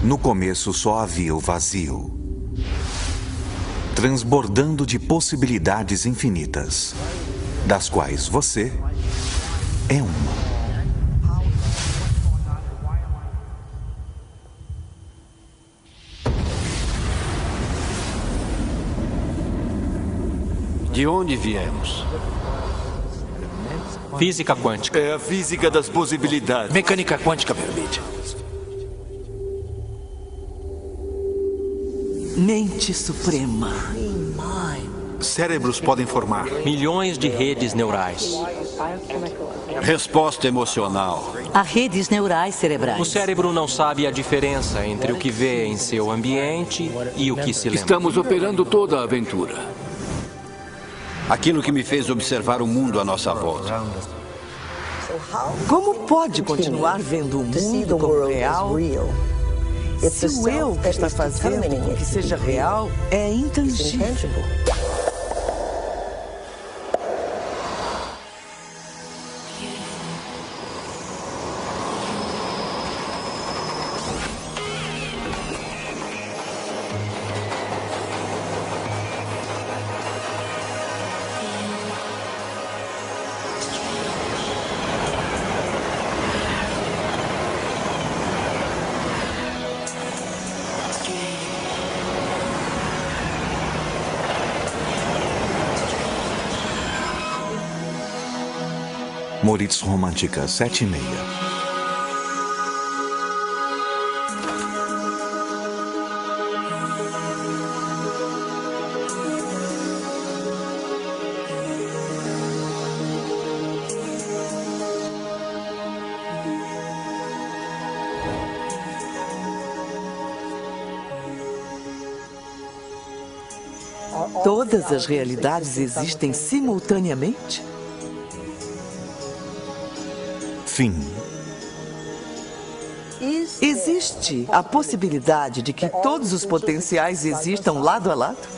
No começo só havia o vazio, transbordando de possibilidades infinitas, das quais você é uma. De onde viemos? Física quântica. É a física das possibilidades. Mecânica quântica permite. Mente suprema. Cérebros podem formar Milhões de redes neurais. Resposta emocional. Há redes neurais cerebrais. O cérebro não sabe a diferença entre o que vê em seu ambiente e o que se lembra. Estamos operando toda a aventura. Aquilo que me fez observar o mundo à nossa volta. Como pode continuar vendo o mundo como real se o eu que está fazendo com que seja real é intangível? Moritz Romântica 7:30. Todas as realidades existem simultaneamente? Fim. Existe a possibilidade de que todos os potenciais existam lado a lado?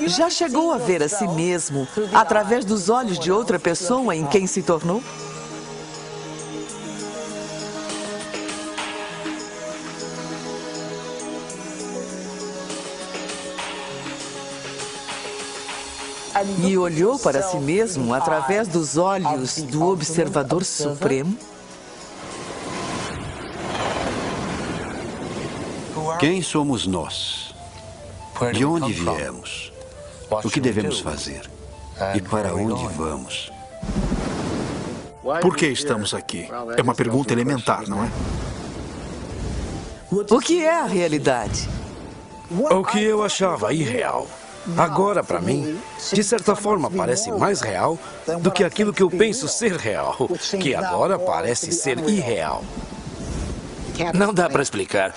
Já chegou a ver a si mesmo através dos olhos de outra pessoa em quem se tornou? E olhou para si mesmo através dos olhos do observador supremo? Quem somos nós? De onde viemos? O que devemos fazer? E para onde vamos? Por que estamos aqui? É uma pergunta elementar, não é? O que é a realidade? O que eu achava irreal. Agora, para mim, de certa forma, parece mais real do que aquilo que eu penso ser real, que agora parece ser irreal. Não dá para explicar.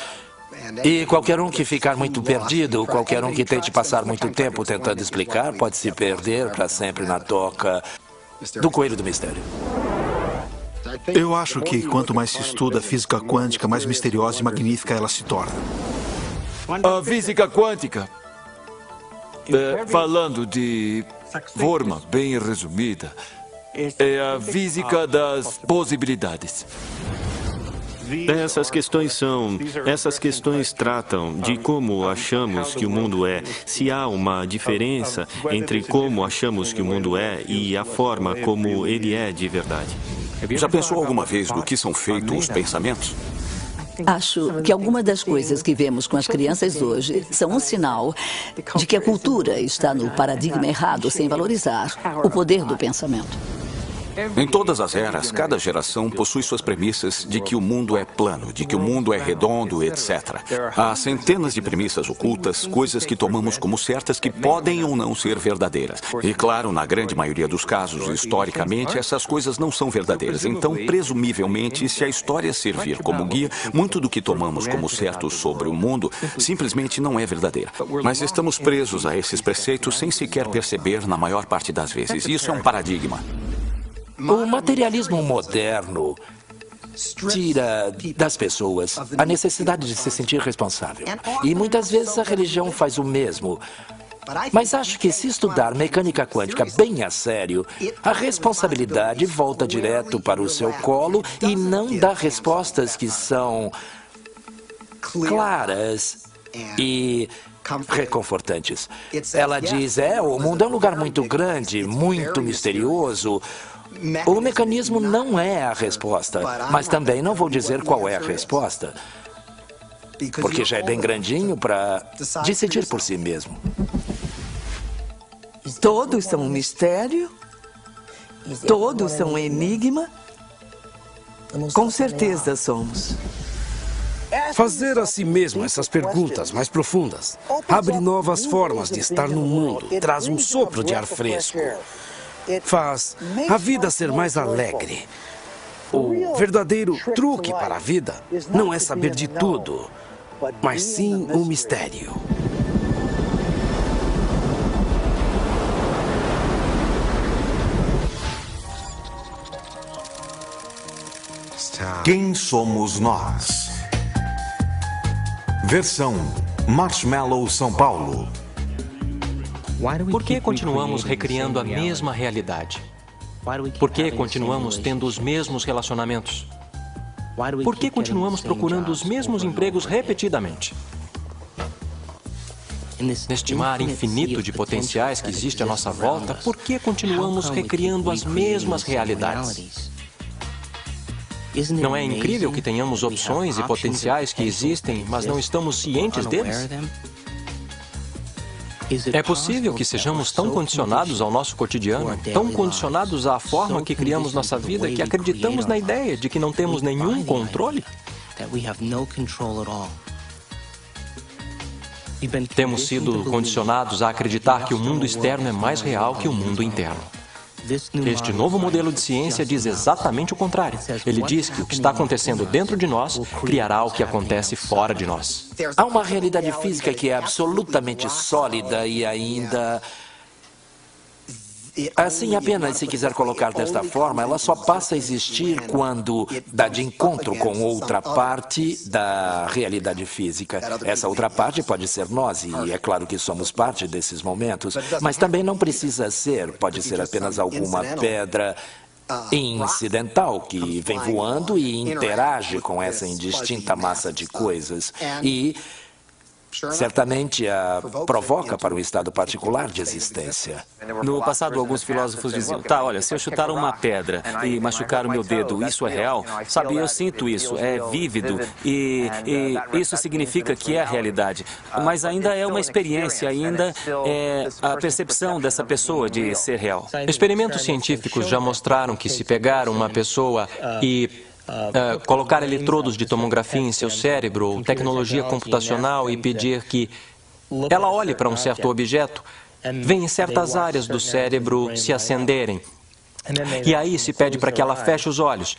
E qualquer um que ficar muito perdido, qualquer um que tente passar muito tempo tentando explicar, pode se perder para sempre na toca do coelho do mistério. Eu acho que quanto mais se estuda a física quântica, mais misteriosa e magnífica ela se torna. A física quântica. Falando de forma bem resumida, é a física das possibilidades. Essas questões tratam de como achamos que o mundo é, se há uma diferença entre como achamos que o mundo é e a forma como ele é de verdade. Já pensou alguma vez do que são feitos os pensamentos? Acho que algumas das coisas que vemos com as crianças hoje são um sinal de que a cultura está no paradigma errado, sem valorizar o poder do pensamento. Em todas as eras, cada geração possui suas premissas de que o mundo é plano, de que o mundo é redondo, etc. Há centenas de premissas ocultas, coisas que tomamos como certas que podem ou não ser verdadeiras. E claro, na grande maioria dos casos, historicamente, essas coisas não são verdadeiras. Então, presumivelmente, se a história servir como guia, muito do que tomamos como certo sobre o mundo simplesmente não é verdadeira. Mas estamos presos a esses preceitos sem sequer perceber na maior parte das vezes. Isso é um paradigma. O materialismo moderno tira das pessoas a necessidade de se sentir responsável. E muitas vezes a religião faz o mesmo. Mas acho que se estudar mecânica quântica bem a sério, a responsabilidade volta direto para o seu colo e não dá respostas que são claras e reconfortantes. Ela diz, o mundo é um lugar muito grande, muito misterioso. O mecanismo não é a resposta, mas também não vou dizer qual é a resposta, porque já é bem grandinho para decidir por si mesmo. Todos são um mistério? Todos são um enigma? Com certeza somos. Fazer a si mesmo essas perguntas mais profundas abre novas formas de estar no mundo, traz um sopro de ar fresco, faz a vida ser mais alegre. O verdadeiro truque para a vida não é saber de tudo, mas sim o mistério. Quem somos nós? Versão Marshmallow São Paulo. Por que continuamos recriando a mesma realidade? Por que continuamos tendo os mesmos relacionamentos? Por que continuamos procurando os mesmos empregos repetidamente? Neste mar infinito de potenciais que existe à nossa volta, por que continuamos recriando as mesmas realidades? Não é incrível que tenhamos opções e potenciais que existem, mas não estamos cientes deles? É possível que sejamos tão condicionados ao nosso cotidiano, tão condicionados à forma que criamos nossa vida, que acreditamos na ideia de que não temos nenhum controle? Temos sido condicionados a acreditar que o mundo externo é mais real que o mundo interno. Este novo modelo de ciência diz exatamente o contrário. Ele diz que o que está acontecendo dentro de nós criará o que acontece fora de nós. Há uma realidade física que é absolutamente sólida e ainda... Assim, apenas se quiser colocar desta forma, ela só passa a existir quando dá de encontro com outra parte da realidade física. Essa outra parte pode ser nós, e é claro que somos parte desses momentos, mas também não precisa ser, pode ser apenas alguma pedra incidental que vem voando e interage com essa indistinta massa de coisas e certamente a provoca para um estado particular de existência. No passado, alguns filósofos diziam, olha, se eu chutar uma pedra e machucar o meu dedo, isso é real? Sabe, eu sinto isso, é vívido e isso significa que é a realidade. Mas ainda é uma experiência, ainda é a percepção dessa pessoa de ser real. Experimentos científicos já mostraram que se pegar uma pessoa e colocar eletrodos de tomografia em seu cérebro ou tecnologia computacional e pedir que ela olhe para um certo objeto, vem certas áreas do cérebro se acenderem. E aí se pede para que ela feche os olhos.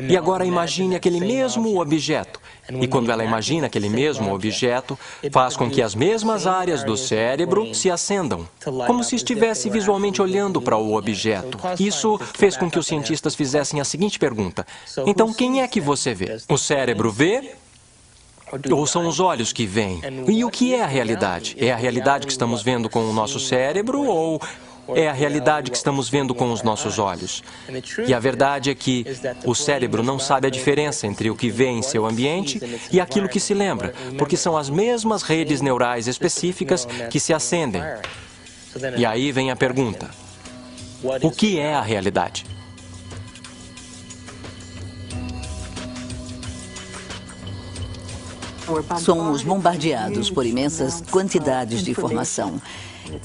E agora imagine aquele mesmo objeto. E quando ela imagina aquele mesmo objeto, faz com que as mesmas áreas do cérebro se acendam, como se estivesse visualmente olhando para o objeto. Isso fez com que os cientistas fizessem a seguinte pergunta: então quem é que você vê? O cérebro vê? Ou são os olhos que veem? E o que é a realidade? É a realidade que estamos vendo com o nosso cérebro ou é a realidade que estamos vendo com os nossos olhos? E a verdade é que o cérebro não sabe a diferença entre o que vê em seu ambiente e aquilo que se lembra, porque são as mesmas redes neurais específicas que se acendem. E aí vem a pergunta: o que é a realidade? Somos bombardeados por imensas quantidades de informação.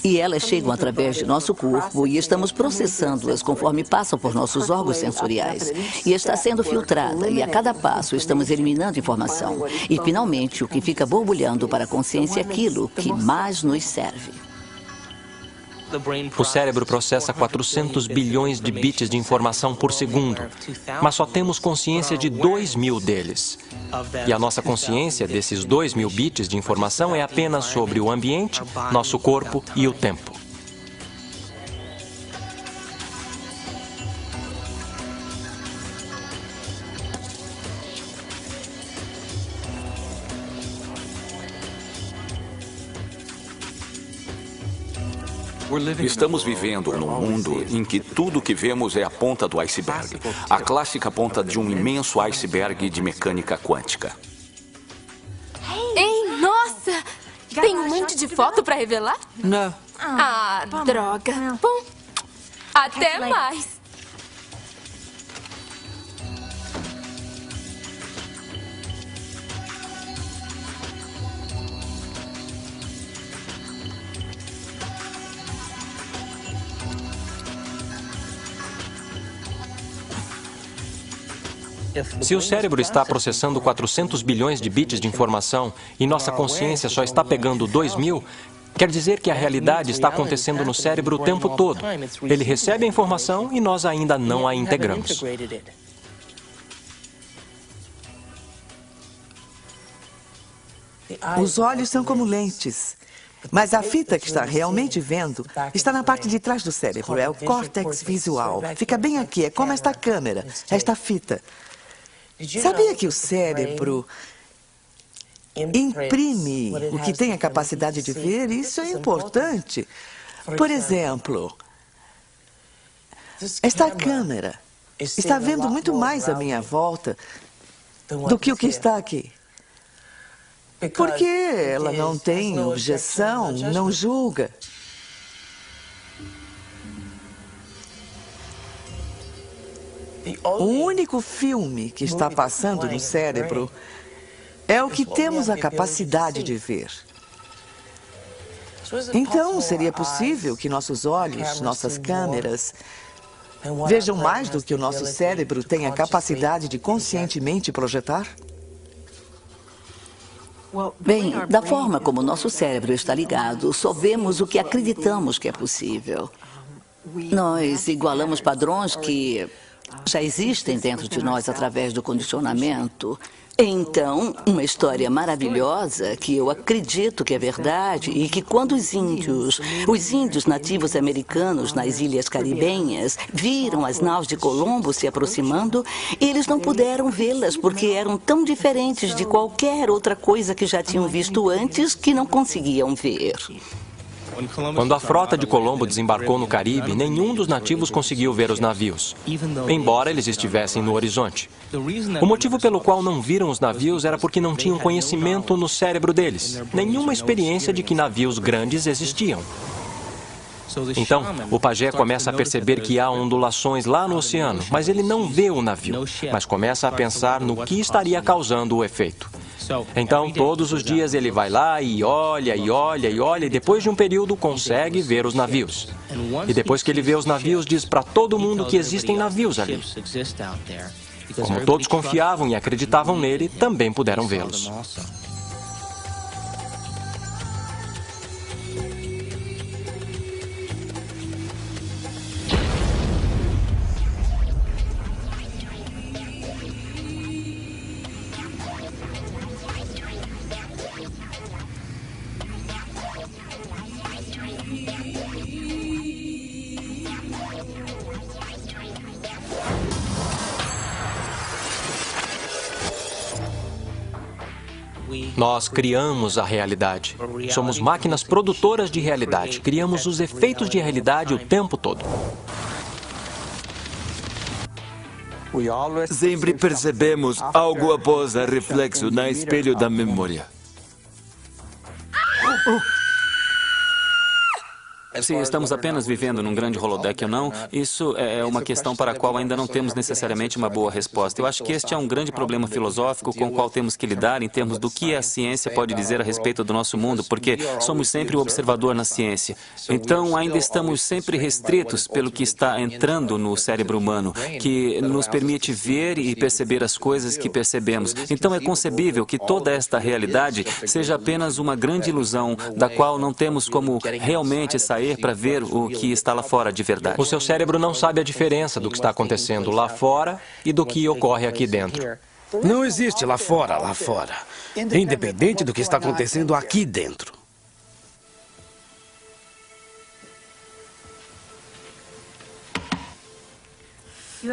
E elas chegam através de nosso corpo e estamos processando-as conforme passam por nossos órgãos sensoriais. E está sendo filtrada e a cada passo estamos eliminando informação. E finalmente o que fica borbulhando para a consciência é aquilo que mais nos serve. O cérebro processa 400 bilhões de bits de informação por segundo, mas só temos consciência de 2.000 deles. E a nossa consciência desses 2.000 bits de informação é apenas sobre o ambiente, nosso corpo e o tempo. Estamos vivendo num mundo em que tudo que vemos é a ponta do iceberg. A clássica ponta de um imenso iceberg de mecânica quântica. Ei, nossa! Tem um monte de foto para revelar? Não. Ah, droga. Bom, até mais. Se o cérebro está processando 400 bilhões de bits de informação e nossa consciência só está pegando 2.000, quer dizer que a realidade está acontecendo no cérebro o tempo todo. Ele recebe a informação e nós ainda não a integramos. Os olhos são como lentes. Mas a fita que está realmente vendo está na parte de trás do cérebro. É o córtex visual. Fica bem aqui. É como esta câmera, esta fita. Sabia que o cérebro imprime o que tem a capacidade de ver? Isso é importante. Por exemplo, esta câmera está vendo muito mais à minha volta do que o que está aqui. Porque ela não tem objeção, não julga. O único filme que está passando no cérebro é o que temos a capacidade de ver. Então, seria possível que nossos olhos, nossas câmeras, vejam mais do que o nosso cérebro tem a capacidade de conscientemente projetar? Bem, da forma como o nosso cérebro está ligado, só vemos o que acreditamos que é possível. Nós igualamos padrões que já existem dentro de nós através do condicionamento. Então, uma história maravilhosa que eu acredito que é verdade e que quando os índios nativos americanos nas ilhas caribenhas viram as naus de Colombo se aproximando, eles não puderam vê-las porque eram tão diferentes de qualquer outra coisa que já tinham visto antes que não conseguiam ver. Quando a frota de Colombo desembarcou no Caribe, nenhum dos nativos conseguiu ver os navios, embora eles estivessem no horizonte. O motivo pelo qual não viram os navios era porque não tinham conhecimento no cérebro deles, nenhuma experiência de que navios grandes existiam. Então, o pajé começa a perceber que há ondulações lá no oceano, mas ele não vê o navio, mas começa a pensar no que estaria causando o efeito. Então, todos os dias ele vai lá e olha, e olha, e olha, e depois de um período consegue ver os navios. E depois que ele vê os navios, diz para todo mundo que existem navios ali. Como todos confiavam e acreditavam nele, também puderam vê-los. Nós criamos a realidade. Somos máquinas produtoras de realidade. Criamos os efeitos de realidade o tempo todo. Sempre percebemos algo após a reflexo no espelho da memória. Se estamos apenas vivendo num grande holodeck ou não, isso é uma questão para a qual ainda não temos necessariamente uma boa resposta. Eu acho que este é um grande problema filosófico com o qual temos que lidar em termos do que a ciência pode dizer a respeito do nosso mundo, porque somos sempre o observador na ciência. Então, ainda estamos sempre restritos pelo que está entrando no cérebro humano, que nos permite ver e perceber as coisas que percebemos. Então, é concebível que toda esta realidade seja apenas uma grande ilusão, da qual não temos como realmente sair para ver o que está lá fora de verdade. O seu cérebro não sabe a diferença do que está acontecendo lá fora e do que ocorre aqui dentro. Não existe lá fora, independente do que está acontecendo aqui dentro.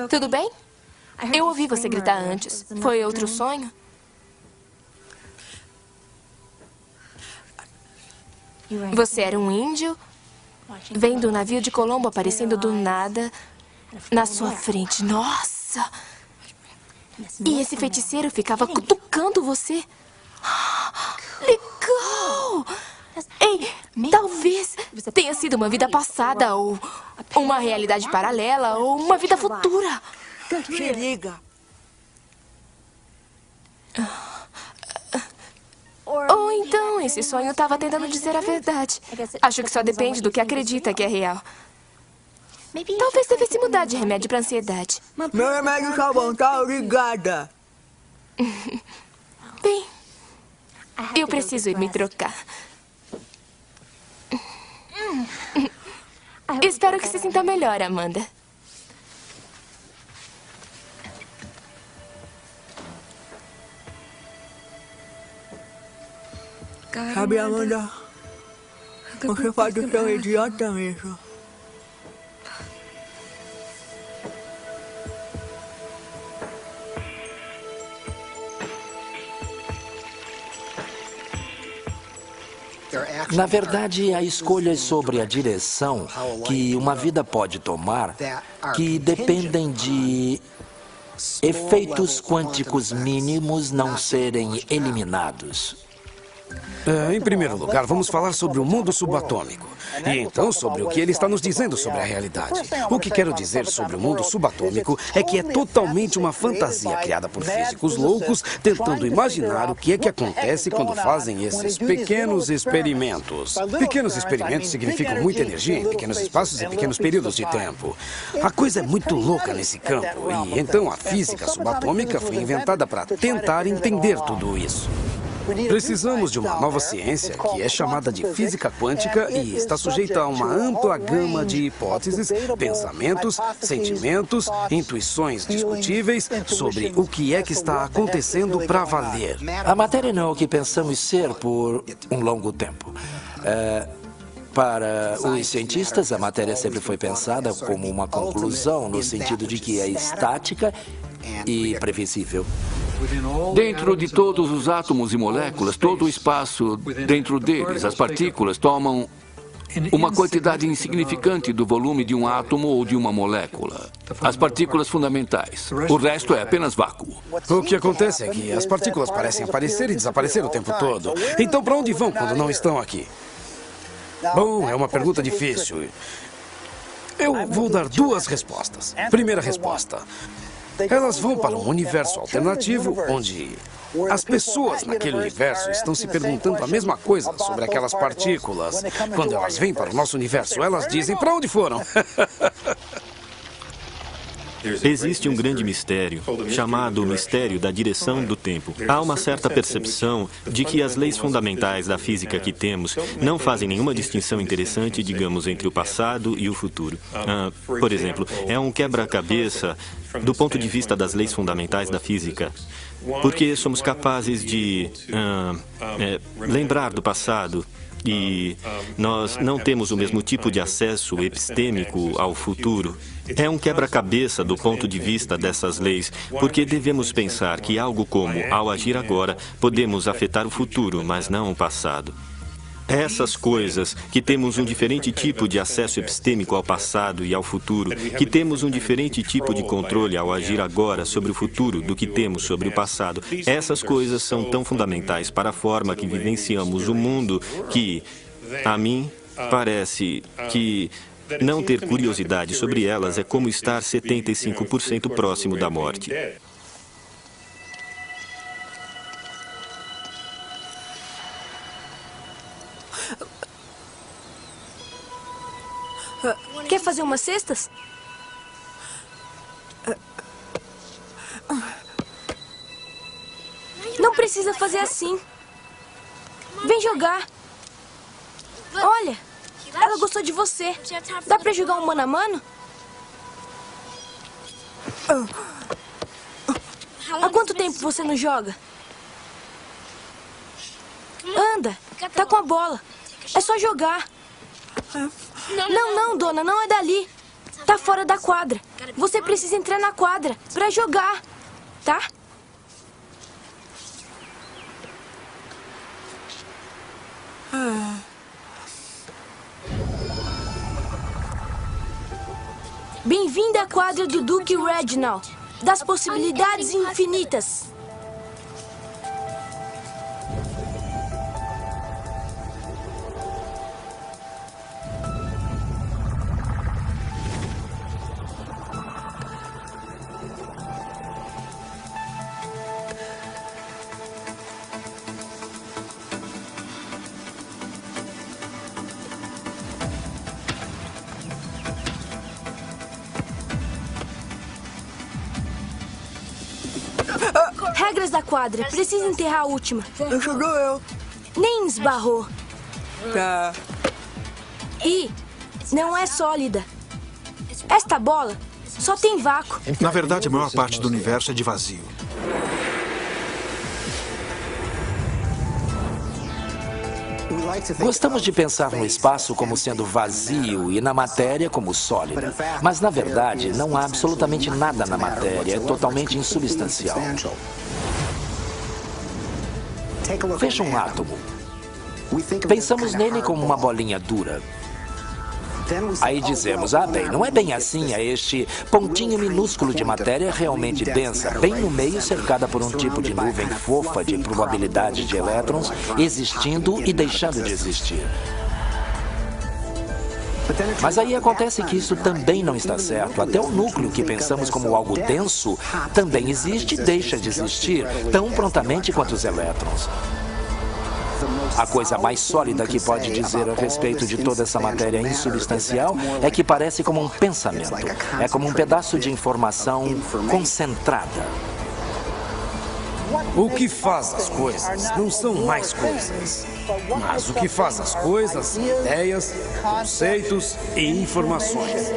Tudo bem? Eu ouvi você gritar antes. Foi outro sonho? Você era um índio vendo o navio de Colombo aparecendo do nada na sua frente. Nossa! E esse feiticeiro ficava cutucando você. Legal! Ei, talvez tenha sido uma vida passada, ou uma realidade paralela, ou uma vida futura. Se liga. Ou então, esse sonho estava tentando dizer a verdade. Acho que só depende do que acredita que é real. Talvez devesse mudar de remédio para ansiedade. Meu remédio tá bom, tá? Obrigada. Bem, eu preciso ir me trocar. Espero que se sinta melhor, Amanda. Sabe, Amanda, você pode ser um idiota mesmo. Na verdade, há escolhas sobre a direção que uma vida pode tomar que dependem de efeitos quânticos mínimos não serem eliminados. Em primeiro lugar, vamos falar sobre o mundo subatômico. E então sobre o que ele está nos dizendo sobre a realidade. O que quero dizer sobre o mundo subatômico é que é totalmente uma fantasia criada por físicos loucos tentando imaginar o que é que acontece quando fazem esses pequenos experimentos. Pequenos experimentos significam muita energia em pequenos espaços e pequenos períodos de tempo. A coisa é muito louca nesse campo e então a física subatômica foi inventada para tentar entender tudo isso. Precisamos de uma nova ciência que é chamada de física quântica e está sujeita a uma ampla gama de hipóteses, pensamentos, sentimentos, intuições discutíveis sobre o que é que está acontecendo para valer. A matéria não é o que pensamos ser por um longo tempo. Para os cientistas, a matéria sempre foi pensada como uma conclusão, no sentido de que é estática e previsível. Dentro de todos os átomos e moléculas, todo o espaço dentro deles, as partículas tomam uma quantidade insignificante do volume de um átomo ou de uma molécula. As partículas fundamentais. O resto é apenas vácuo. O que acontece é que as partículas parecem aparecer e desaparecer o tempo todo. Então, para onde vão quando não estão aqui? Bom, é uma pergunta difícil. Eu vou dar duas respostas. Primeira resposta. Elas vão para um universo alternativo onde as pessoas naquele universo estão se perguntando a mesma coisa sobre aquelas partículas. Quando elas vêm para o nosso universo, elas dizem: para onde foram? Existe um grande mistério, chamado mistério da direção do tempo. Há uma certa percepção de que as leis fundamentais da física que temos não fazem nenhuma distinção interessante, digamos, entre o passado e o futuro. Por exemplo, é um quebra-cabeça do ponto de vista das leis fundamentais da física. Porque somos capazes de lembrar do passado e nós não temos o mesmo tipo de acesso epistêmico ao futuro. É um quebra-cabeça do ponto de vista dessas leis, porque devemos pensar que algo como, ao agir agora, podemos afetar o futuro, mas não o passado. Essas coisas, que temos um diferente tipo de acesso epistêmico ao passado e ao futuro, que temos um diferente tipo de controle ao agir agora sobre o futuro do que temos sobre o passado, essas coisas são tão fundamentais para a forma que vivenciamos o mundo que, a mim, parece que não ter curiosidade sobre elas é como estar 75% próximo da morte. Quer fazer umas cestas? Não precisa fazer assim. Vem jogar. Olha, ela gostou de você. Dá pra jogar um mano a mano? Há quanto tempo você não joga? Anda, tá com a bola. É só jogar. Não, dona, não é dali. Tá fora da quadra. Você precisa entrar na quadra pra jogar, tá? Bem-vindo à quadra do Duque Reginald, das possibilidades infinitas. Regras da quadra. Precisa enterrar a última. Chegou eu. Nem esbarrou. Tá. E não é sólida. Esta bola só tem vácuo. Na verdade, a maior parte do universo é de vazio. Gostamos de pensar no espaço como sendo vazio e na matéria como sólida. Mas, na verdade, não há absolutamente nada na matéria. É totalmente insubstancial. Veja um átomo. Pensamos nele como uma bolinha dura. Aí dizemos, bem, não é bem assim, é este pontinho minúsculo de matéria realmente densa, bem no meio, cercada por um tipo de nuvem fofa de probabilidade de elétrons existindo e deixando de existir. Mas aí acontece que isso também não está certo. Até o núcleo que pensamos como algo denso também existe e deixa de existir, tão prontamente quanto os elétrons. A coisa mais sólida que pode dizer a respeito de toda essa matéria insubstancial é que parece como um pensamento. É como um pedaço de informação concentrada. O que faz as coisas não são mais coisas. Mas o que faz as coisas, ideias, conceitos e informações.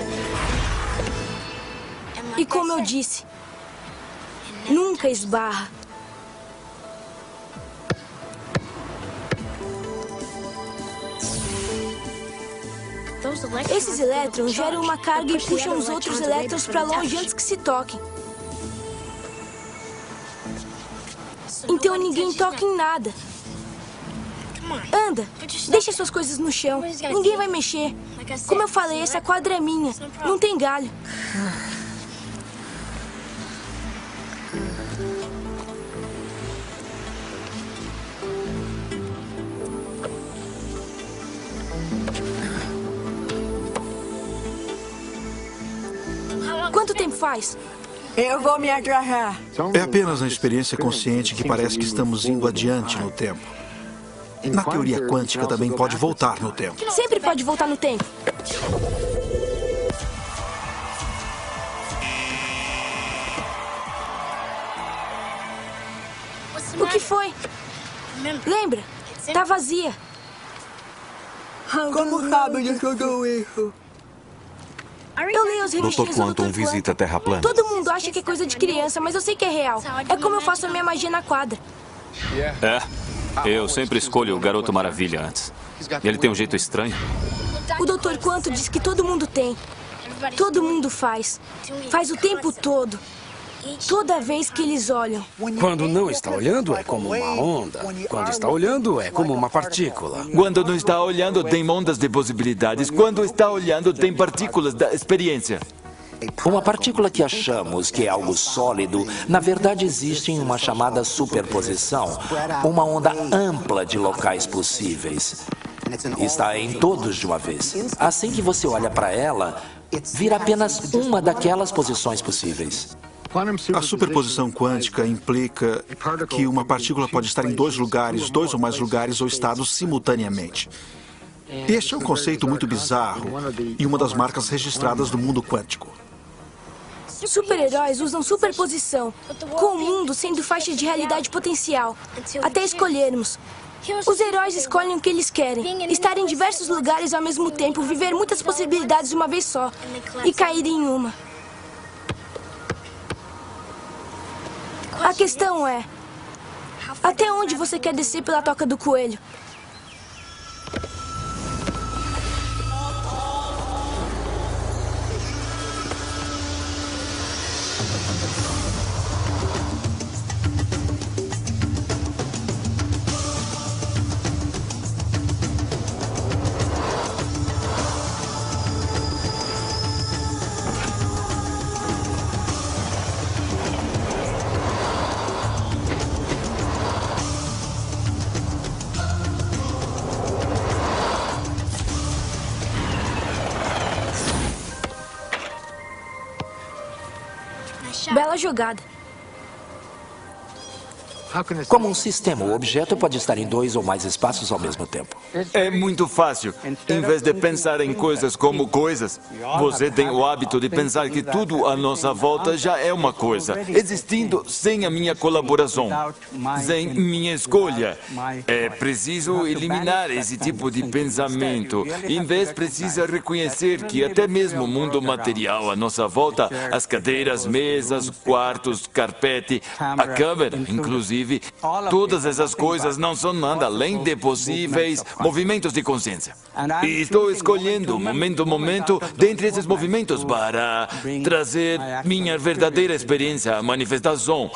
E como eu disse, nunca esbarra. Esses elétrons geram uma carga e puxam os outros elétrons para longe antes que se toquem. Então ninguém toca em nada. Anda, deixa suas coisas no chão. Ninguém vai mexer. Como eu falei, essa quadra é minha. Não tem galho. Quanto tempo faz? Eu vou me agarrar. É apenas na experiência consciente que parece que estamos indo adiante no tempo. Na teoria quântica também pode voltar no tempo. Sempre pode voltar no tempo. O que foi? Lembra? Tá vazia. Como sabe de todo isso? Eu leio as Dr. revistinhas do Quantum visita a Terra plana. Todo mundo acha que é coisa de criança, mas eu sei que é real. É como eu faço a minha magia na quadra. Eu sempre escolho o Garoto Maravilha antes. Ele tem um jeito estranho. O Dr. Quantum diz que todo mundo tem. Todo mundo faz. Faz o tempo todo. Toda vez que eles olham. Quando não está olhando, é como uma onda. Quando está olhando, é como uma partícula. Quando não está olhando, tem ondas de possibilidades. Quando está olhando, tem partículas da experiência. Uma partícula que achamos que é algo sólido, na verdade existe em uma chamada superposição, uma onda ampla de locais possíveis. Está em todos de uma vez. Assim que você olha para ela, vira apenas uma daquelas posições possíveis. A superposição quântica implica que uma partícula pode estar em dois lugares, dois ou mais lugares ou estados simultaneamente. Este é um conceito muito bizarro e uma das marcas registradas do mundo quântico. Super-heróis usam superposição, com o mundo sendo faixa de realidade potencial, até escolhermos. Os heróis escolhem o que eles querem, estar em diversos lugares ao mesmo tempo, viver muitas possibilidades de uma vez só e cair em uma. A questão é, até onde você quer descer pela toca do coelho? Bela jogada. Como um sistema, o objeto pode estar em 2 ou mais espaços ao mesmo tempo. É muito fácil. Em vez de pensar em coisas como coisas, você tem o hábito de pensar que tudo à nossa volta já é uma coisa, existindo sem a minha colaboração, sem minha escolha. É preciso eliminar esse tipo de pensamento. Em vez, precisa reconhecer que até mesmo o mundo material à nossa volta, as cadeiras, mesas, quartos, carpete, a câmera, inclusive, todas essas coisas não são nada além de possíveis movimentos de consciência. E estou escolhendo, momento a momento, dentre esses movimentos para trazer minha verdadeira experiência à manifestação.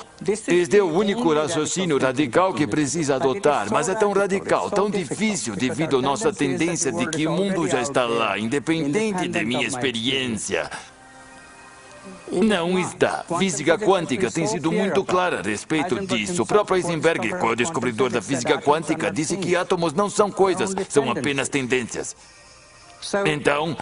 Este é o único raciocínio radical que precisa adotar, mas é tão radical, tão difícil devido à nossa tendência de que o mundo já está lá, independente de minha experiência. Não está. Física quântica tem sido muito clara a respeito disso. O próprio Heisenberg, o descobridor da física quântica, disse que átomos não são coisas, são apenas tendências. Então,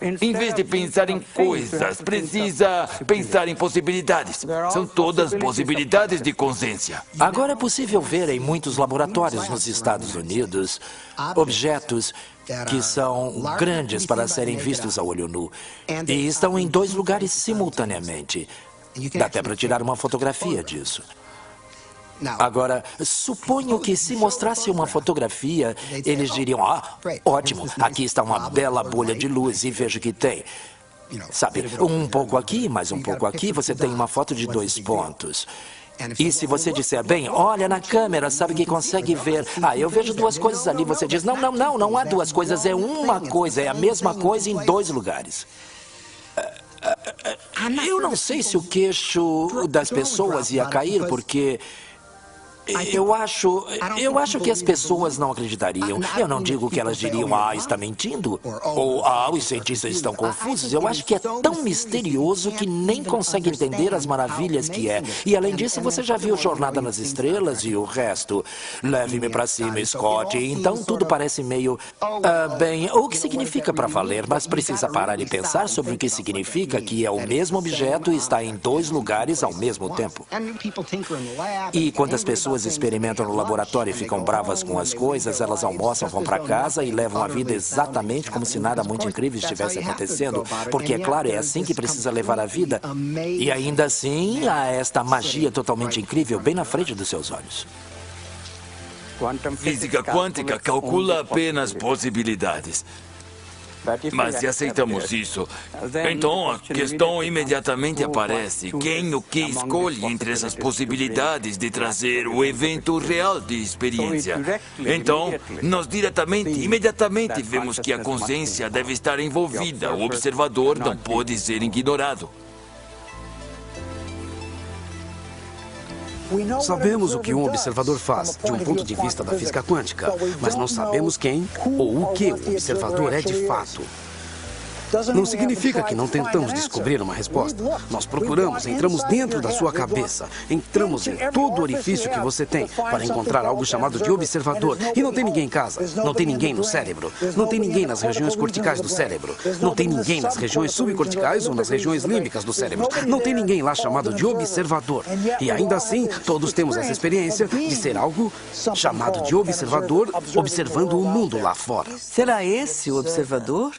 em vez de pensar em coisas, precisa pensar em possibilidades. São todas possibilidades de consciência. Agora é possível ver em muitos laboratórios nos Estados Unidos objetos que são grandes para serem vistos a olho nu e estão em 2 lugares simultaneamente. Dá até para tirar uma fotografia disso. Agora, suponho que se mostrasse uma fotografia, eles diriam, ótimo, aqui está uma bela bolha de luz e veja que tem. Sabe, um pouco aqui, mais um pouco aqui, você tem uma foto de 2 pontos. E se você disser, bem, olha na câmera, sabe que consegue ver. Eu vejo 2 coisas ali. Você diz, não há 2 coisas, é uma coisa, é a mesma coisa em 2 lugares. Eu não sei se o queixo das pessoas ia cair, porque eu acho que as pessoas não acreditariam. Eu não digo que elas diriam, está mentindo, ou os cientistas estão confusos. Eu acho que é tão misterioso que nem consegue entender as maravilhas que é. E além disso, você já viu Jornada nas Estrelas e o resto. Leve-me para cima, Scott. Então tudo parece meio... bem, o que significa para valer, mas precisa parar e pensar sobre o que significa que é o mesmo objeto e está em 2 lugares ao mesmo tempo. E quando as pessoas experimentam no laboratório e ficam bravas com as coisas, elas almoçam, vão para casa e levam a vida exatamente como se nada muito incrível estivesse acontecendo, porque, é claro, é assim que precisa levar a vida. E ainda assim, há esta magia totalmente incrível bem na frente dos seus olhos. Física quântica calcula apenas possibilidades. Mas se aceitamos isso, então a questão imediatamente aparece. Quem o que escolhe entre essas possibilidades de trazer o evento real de experiência? Então, nós imediatamente vemos que a consciência deve estar envolvida. O observador não pode ser ignorado. Sabemos o que um observador faz, de um ponto de vista da física quântica, mas não sabemos quem ou o que o observador é de fato. Não significa que não tentamos descobrir uma resposta. Nós procuramos, entramos dentro da sua cabeça, entramos em todo o orifício que você tem para encontrar algo chamado de observador. E não tem ninguém em casa, não tem ninguém no cérebro, não tem ninguém nas regiões corticais do cérebro, não tem ninguém nas regiões subcorticais ou nas regiões límbicas do cérebro. Não tem ninguém lá chamado de observador. E ainda assim, todos temos essa experiência de ser algo chamado de observador, observando o mundo lá fora. Será esse o observador?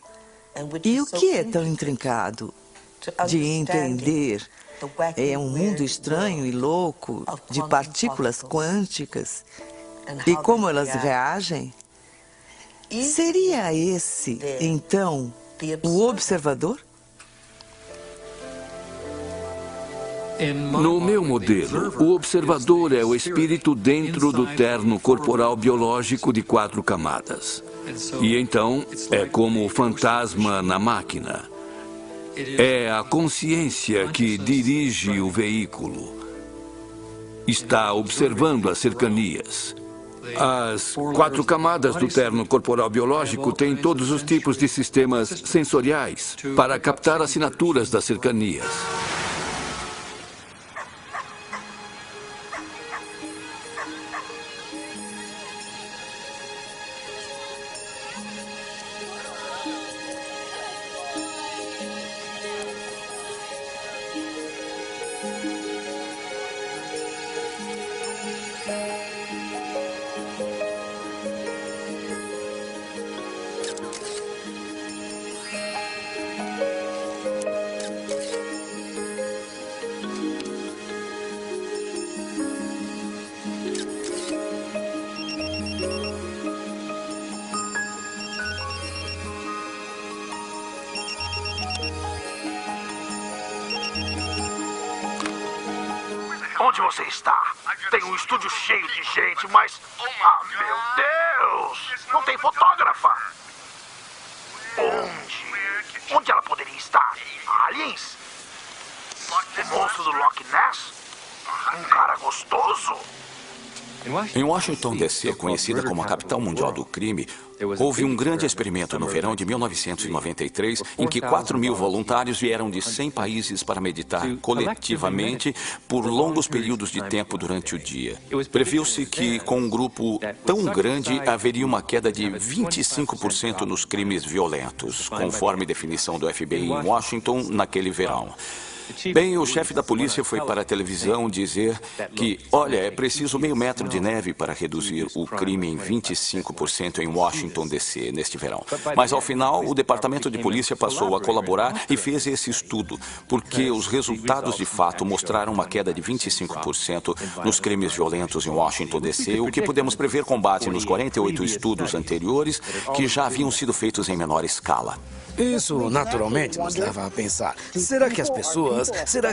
E o que é tão intrincado de entender? É um mundo estranho e louco de partículas quânticas e como elas reagem? Seria esse, então, o observador? No meu modelo, o observador é o espírito dentro do terno corporal biológico de 4 camadas. E então, é como o fantasma na máquina. É a consciência que dirige o veículo. Está observando as cercanias. As 4 camadas do terno corporal biológico têm todos os tipos de sistemas sensoriais para captar assinaturas das cercanias. Onde você está? Tem um estúdio cheio de gente, mas... Ah, meu Deus! Não tem fotógrafa! Onde? Onde ela poderia estar? Aliens? O monstro do Loch Ness? Um cara gostoso? Em Washington, D.C., conhecida como a capital mundial do crime, houve um grande experimento no verão de 1993, em que 4.000 voluntários vieram de 100 países para meditar coletivamente por longos períodos de tempo durante o dia. Previu-se que, com um grupo tão grande, haveria uma queda de 25% nos crimes violentos, conforme definição do FBI em Washington naquele verão. Bem, o chefe da polícia foi para a televisão dizer que, olha, é preciso meio metro de neve para reduzir o crime em 25% em Washington, D.C. neste verão. Mas, ao final, o departamento de polícia passou a colaborar e fez esse estudo, porque os resultados de fato mostraram uma queda de 25% nos crimes violentos em Washington, D.C., o que podemos prever com base nos 48 estudos anteriores que já haviam sido feitos em menor escala. Isso, naturalmente, nos leva a pensar. Será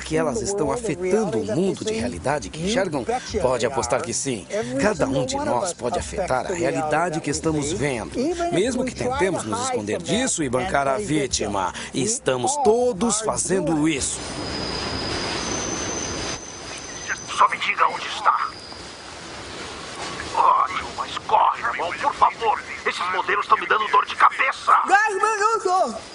que elas estão afetando o mundo de realidade que enxergam? Pode apostar que sim. Cada um de nós pode afetar a realidade que estamos vendo. Mesmo que tentemos nos esconder disso e bancar a vítima. Estamos todos fazendo isso. Só me diga onde está. Ótimo, mas corre, irmão, por favor. Esses modelos estão me dando dor de cabeça. 10 minutos!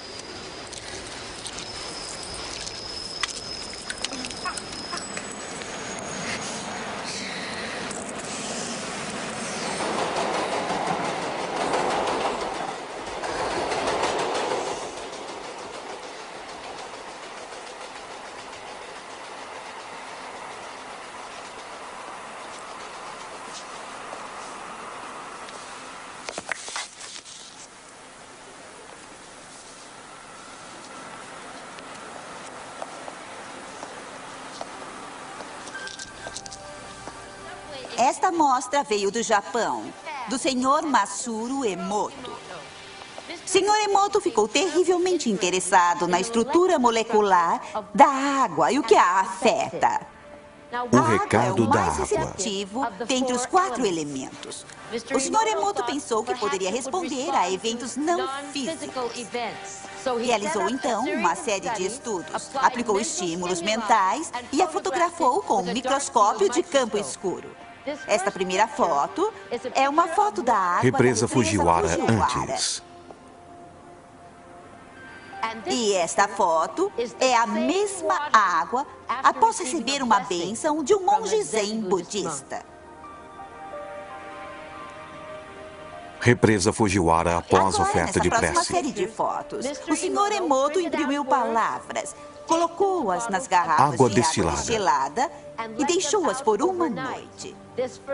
Esta mostra veio do Japão, do Sr. Masaru Emoto. Sr. Emoto ficou terrivelmente interessado na estrutura molecular da água e o que a afeta. O recado é o da mais água. receptivo dentre os 4 elementos. O Sr. Emoto pensou que poderia responder a eventos não físicos. Realizou, então, uma série de estudos, aplicou estímulos mentais e a fotografou com um microscópio de campo escuro. Esta primeira foto é uma foto da água Represa da Fujiwara antes. E esta foto é a mesma água após receber uma bênção de um monge zen budista. Represa Fujiwara após oferta de Nessa próxima prece. série de fotos, o Sr. Emoto imprimiu palavras, colocou-as nas garrafas Água de destilada. água destilada e deixou-as por uma noite.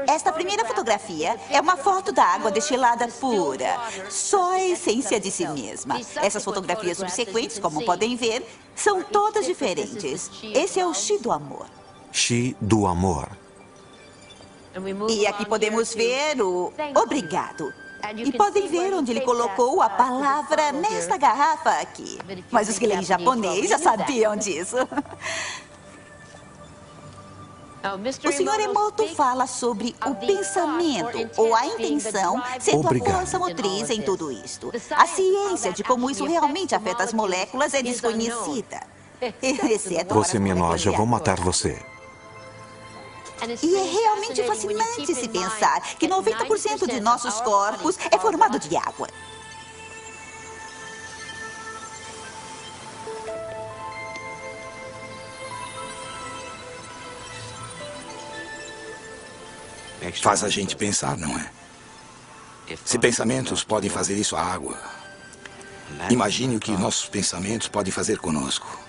Esta primeira fotografia é uma foto da água destilada pura, só a essência de si mesma. Essas fotografias subsequentes, como podem ver, são todas diferentes. Esse é o Shi do amor. Shi do amor. E aqui podemos ver o obrigado. E podem ver onde ele colocou a palavra nesta garrafa aqui. Mas os que leem japonês já sabiam disso. O Sr. Emoto fala sobre o pensamento ou a intenção sendo Obrigado. a força motriz em tudo isto. A ciência de como isso realmente afeta as moléculas é desconhecida. Exceto Você para me as enoja, moléculas vou de matar água. você. E é realmente fascinante se pensar que 90% de nossos corpos é formado de água. Faz a gente pensar, não é? Se pensamentos podem fazer isso à água, imagine o que nossos pensamentos podem fazer conosco.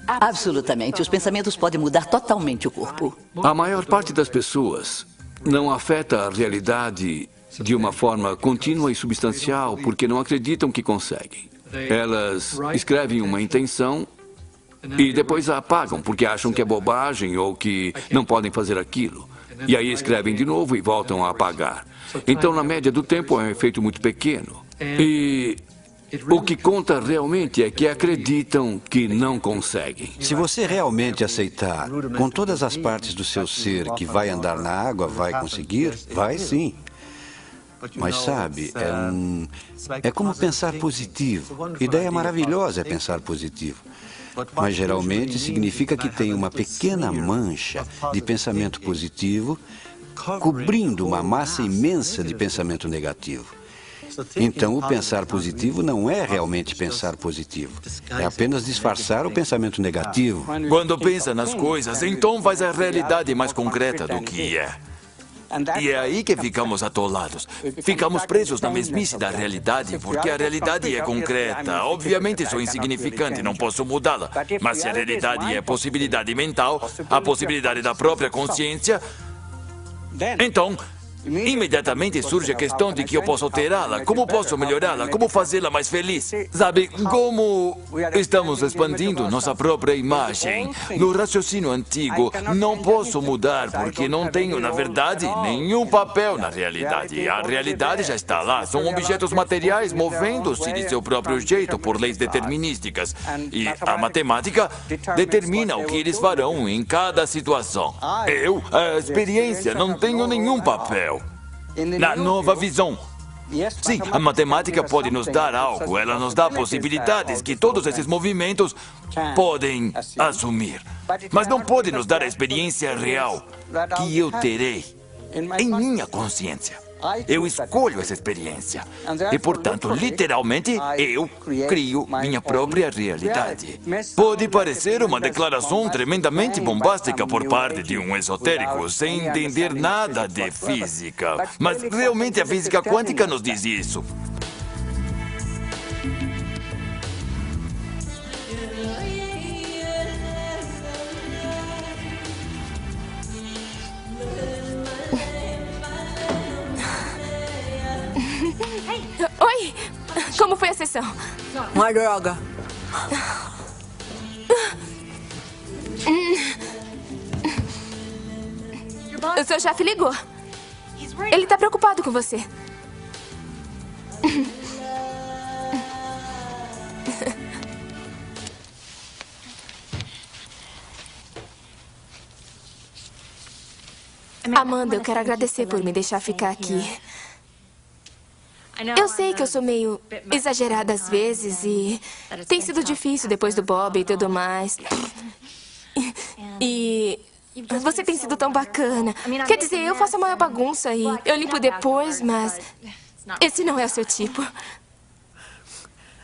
Absolutamente. Os pensamentos podem mudar totalmente o corpo. A maior parte das pessoas não afeta a realidade de uma forma contínua e substancial porque não acreditam que conseguem. Elas escrevem uma intenção E depois a apagam porque acham que é bobagem ou que não podem fazer aquilo. E aí escrevem de novo e voltam a apagar. Então, na média do tempo, é um efeito muito pequeno. E o que conta realmente é que acreditam que não conseguem. Se você realmente aceitar, com todas as partes do seu ser, que vai andar na água, vai conseguir, vai sim. Mas sabe, é como pensar positivo. Ideia maravilhosa é pensar positivo. Mas geralmente significa que tem uma pequena mancha de pensamento positivo cobrindo uma massa imensa de pensamento negativo. Então, o pensar positivo não é realmente pensar positivo. É apenas disfarçar o pensamento negativo. Quando pensa nas coisas, então faz a realidade mais concreta do que é. E é aí que ficamos atolados. Ficamos presos na mesmice da realidade, porque a realidade é concreta. Obviamente sou insignificante, não posso mudá-la. Mas se a realidade é possibilidade mental, a possibilidade da própria consciência, então imediatamente surge a questão de que eu posso alterá-la, como posso melhorá-la, como fazê-la mais feliz. Sabe, como estamos expandindo nossa própria imagem. No raciocínio antigo, não posso mudar porque não tenho, na verdade, nenhum papel na realidade. A realidade já está lá, são objetos materiais movendo-se de seu próprio jeito por leis determinísticas. E a matemática determina o que eles farão em cada situação. Eu, a experiência, não tenho nenhum papel. Na nova visão. Sim, a matemática pode nos dar algo, ela nos dá possibilidades que todos esses movimentos podem assumir. Mas não pode nos dar a experiência real que eu terei em minha consciência. Eu escolho essa experiência. E, portanto, literalmente, eu crio minha própria realidade. Pode parecer uma declaração tremendamente bombástica por parte de um esotérico, sem entender nada de física. Mas, realmente, a física quântica nos diz isso. Oi! Como foi a sessão? Uma droga. O seu chefe ligou. Ele está preocupado com você. Amanda, eu quero agradecer por me deixar ficar aqui. Eu sei que eu sou meio exagerada às vezes e tem sido difícil depois do Bob e tudo mais. E você tem sido tão bacana. Quer dizer, eu faço a maior bagunça e eu limpo depois, mas esse não é o seu tipo.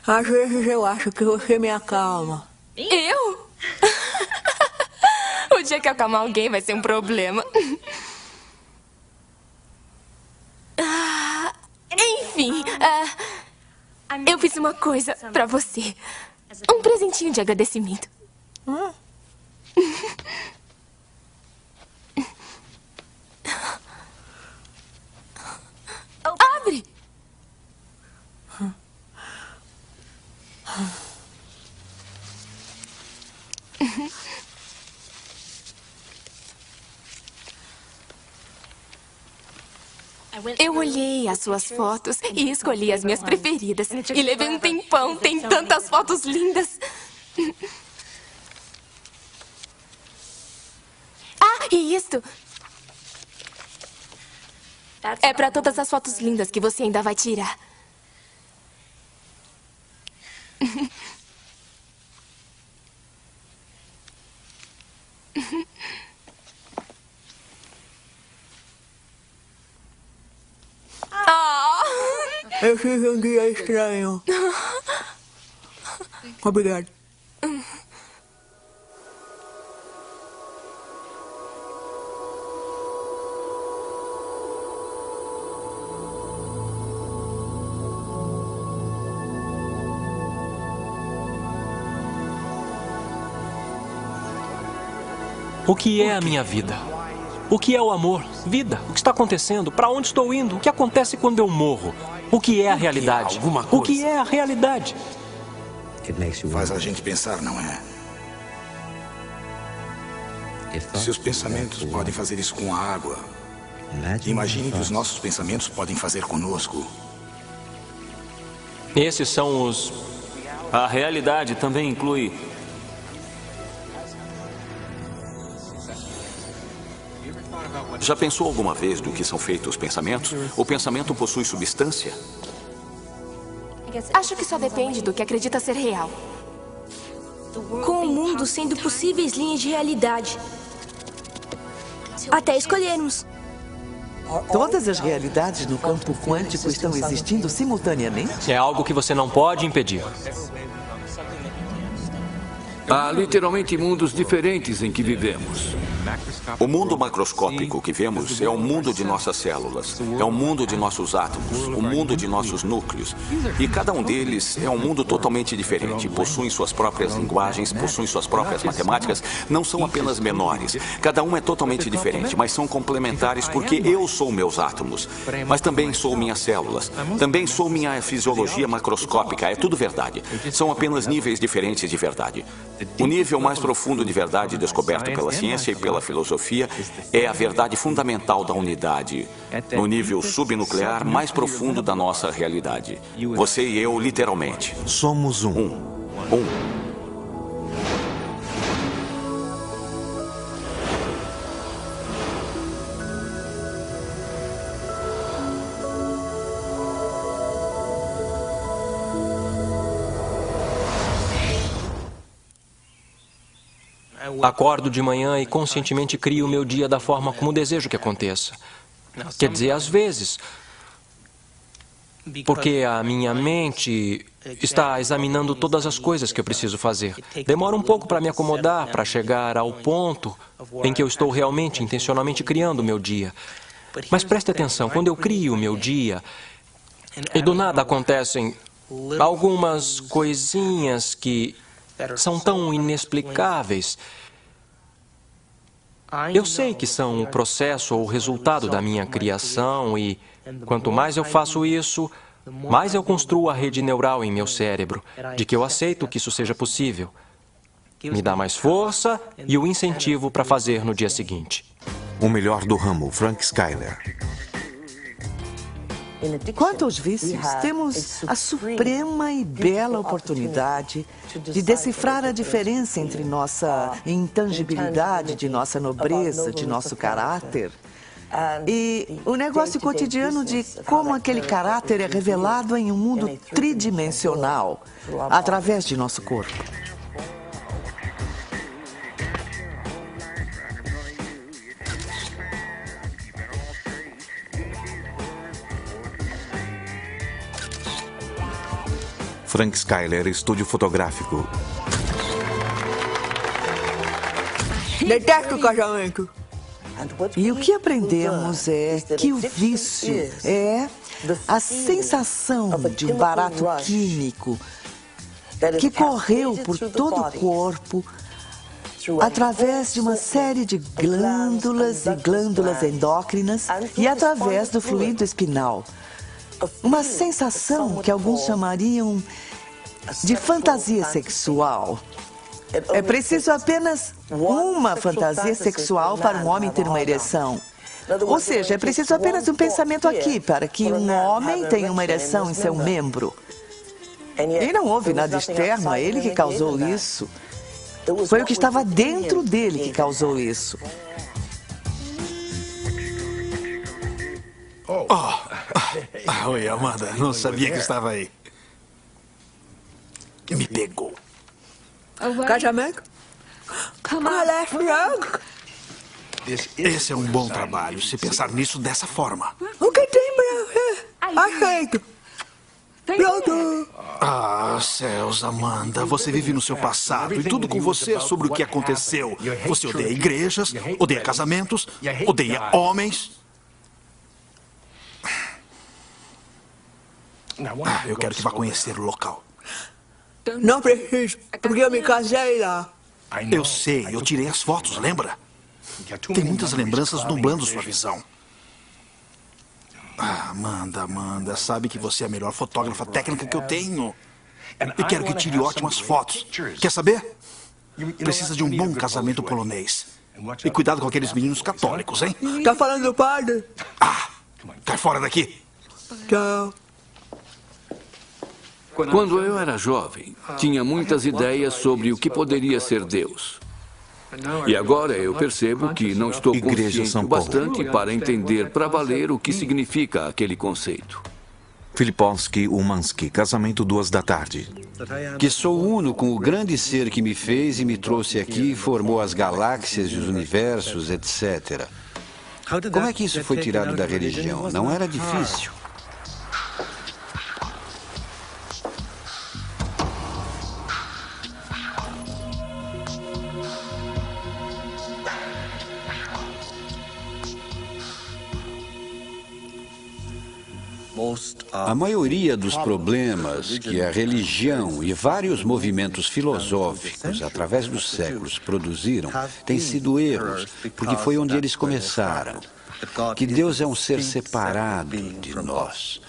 Às vezes eu acho que você me acalma. Eu? O dia que eu acalmar alguém vai ser um problema. Enfim, eu fiz uma coisa pra você. Um presentinho de agradecimento. Abre! Eu olhei as suas fotos e escolhi as minhas preferidas. E levei um tempão, tem tantas fotos lindas. Ah, e isto é para todas as fotos lindas que você ainda vai tirar. Eu tive um dia estranho. Obrigado. O que é a minha vida? O que é o amor? Vida? O que está acontecendo? Para onde estou indo? O que acontece quando eu morro? O que é a realidade? O que é a realidade? Faz a gente pensar, não é? Se os pensamentos podem fazer isso com a água, imagine que os nossos pensamentos podem fazer conosco. Esses são os... A realidade também inclui... Já pensou alguma vez do que são feitos os pensamentos? O pensamento possui substância? Acho que só depende do que acredita ser real. Com o mundo sendo possíveis linhas de realidade. Até escolhermos. Todas as realidades no campo quântico estão existindo simultaneamente? É algo que você não pode impedir. Há literalmente mundos diferentes em que vivemos. O mundo macroscópico que vemos é o mundo de nossas células, é o mundo de nossos átomos, o mundo de nossos núcleos. E cada um deles é um mundo totalmente diferente. Possuem suas próprias linguagens, possuem suas próprias matemáticas. Não são apenas menores. Cada um é totalmente diferente, mas são complementares porque eu sou meus átomos. Mas também sou minhas células. Também sou minha fisiologia macroscópica. É tudo verdade. São apenas níveis diferentes de verdade. O nível mais profundo de verdade descoberto pela ciência e pela filosofia é a verdade fundamental da unidade, no nível subnuclear mais profundo da nossa realidade. Você e eu, literalmente. Somos um. Acordo de manhã e conscientemente crio o meu dia da forma como desejo que aconteça. Quer dizer, às vezes, porque a minha mente está examinando todas as coisas que eu preciso fazer. Demora um pouco para me acomodar, para chegar ao ponto em que eu estou realmente, intencionalmente criando o meu dia. Mas preste atenção, quando eu crio o meu dia, e do nada acontecem algumas coisinhas que são tão inexplicáveis. Eu sei que são o processo ou o resultado da minha criação e, quanto mais eu faço isso, mais eu construo a rede neural em meu cérebro, de que eu aceito que isso seja possível. Me dá mais força e o incentivo para fazer no dia seguinte. O melhor do ramo, Frank Skyler. Quanto aos vícios, temos a suprema e bela oportunidade de decifrar a diferença entre nossa intangibilidade, de nossa nobreza, de nosso caráter, e o negócio cotidiano de como aquele caráter é revelado em um mundo tridimensional, através de nosso corpo. Frank Skyler, estúdio fotográfico. Detesto o casamento. E o que aprendemos é que o vício é a sensação de um barato químico que correu por todo o corpo através de uma série de glândulas e glândulas endócrinas e através do fluido espinal. Uma sensação que alguns chamariam de fantasia sexual. É preciso apenas uma fantasia sexual para um homem ter uma ereção. Ou seja, é preciso apenas um pensamento aqui para que um homem tenha uma ereção em seu membro. E não houve nada externo a ele que causou isso. Foi o que estava dentro dele que causou isso. Oi, Amanda. Não sabia que estava aí. Me pegou. Casamento? Esse é um bom trabalho, se pensar nisso dessa forma. O que tem para aceito? Pronto. Ah, céus, Amanda. Você vive no seu passado e tudo com você é sobre o que aconteceu. Você odeia igrejas, odeia casamentos, odeia homens. Eu quero que vá conhecer o local. Não preciso, porque eu me casei lá. Eu sei, eu tirei as fotos, lembra? Tem muitas lembranças nublando sua visão. Amanda, sabe que você é a melhor fotógrafa técnica que eu tenho. E quero que tire ótimas fotos. Quer saber? Precisa de um bom casamento polonês. E cuidado com aqueles meninos católicos, hein? Tá falando do padre? Cai fora daqui. Tchau. Quando eu era jovem, tinha muitas ideias sobre o que poderia ser Deus. E agora eu percebo que não estou consciente o bastante para entender para valer o que significa aquele conceito. Filipowski Umansky, casamento 14h. Que sou uno com o grande ser que me fez e me trouxe aqui, formou as galáxias e os universos, etc. Como é que isso foi tirado da religião? Não era difícil. A maioria dos problemas que a religião e vários movimentos filosóficos, através dos séculos, produziram, têm sido erros, porque foi onde eles começaram. Que Deus é um ser separado de nós,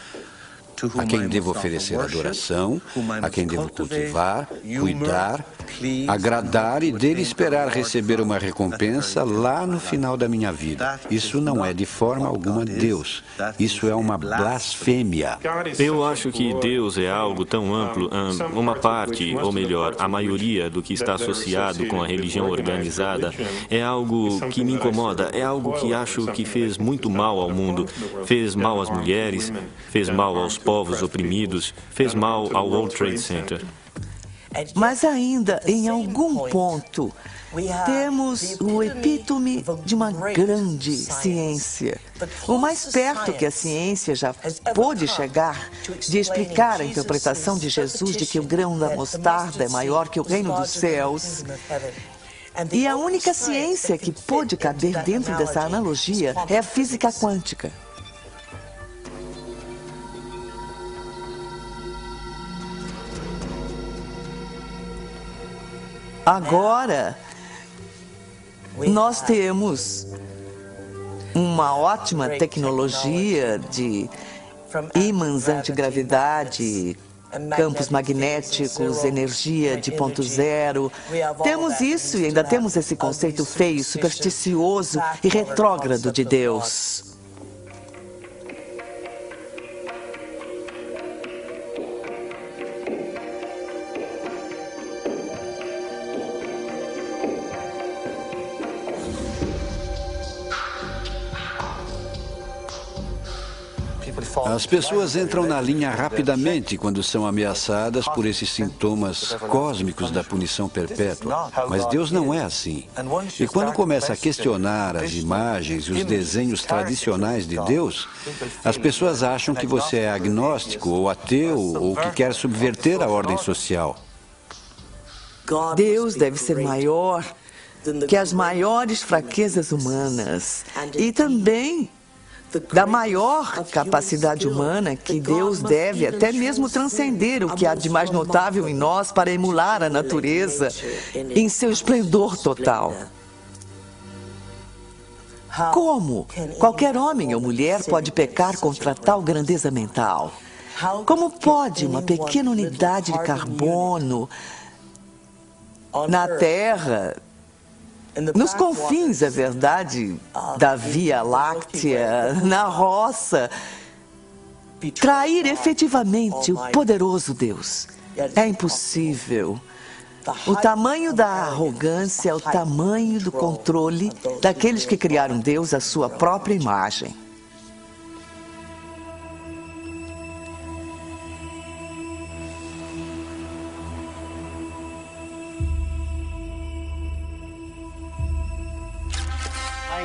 a quem devo oferecer adoração, a quem devo cultivar, cuidar, agradar e dele esperar receber uma recompensa lá no final da minha vida. Isso não é de forma alguma Deus. Isso é uma blasfêmia. Eu acho que Deus é algo tão amplo, uma parte, ou melhor, a maioria do que está associado com a religião organizada é algo que me incomoda, é algo que acho que fez muito mal ao mundo, fez mal às mulheres, fez mal aos povos oprimidos, fez mal ao World Trade Center. Mas ainda, em algum ponto, temos o epítome de uma grande ciência. O mais perto que a ciência já pôde chegar de explicar a interpretação de Jesus de que o grão da mostarda é maior que o reino dos céus. E a única ciência que pôde caber dentro dessa analogia é a física quântica. Agora, nós temos uma ótima tecnologia de ímãs antigravidade, campos magnéticos, energia de ponto zero. Temos isso e ainda temos esse conceito feio, supersticioso e retrógrado de Deus. As pessoas entram na linha rapidamente quando são ameaçadas por esses sintomas cósmicos da punição perpétua. Mas Deus não é assim. E quando começa a questionar as imagens e os desenhos tradicionais de Deus, as pessoas acham que você é agnóstico ou ateu ou que quer subverter a ordem social. Deus deve ser maior que as maiores fraquezas humanas e também da maior capacidade humana que Deus deve até mesmo transcender o que há de mais notável em nós para emular a natureza em seu esplendor total. Como qualquer homem ou mulher pode pecar contra tal grandeza mental? Como pode uma pequena unidade de carbono na Terra, nos confins, é verdade, da Via Láctea, na roça, trair efetivamente o poderoso Deus? É impossível. O tamanho da arrogância é o tamanho do controle daqueles que criaram Deus à sua própria imagem.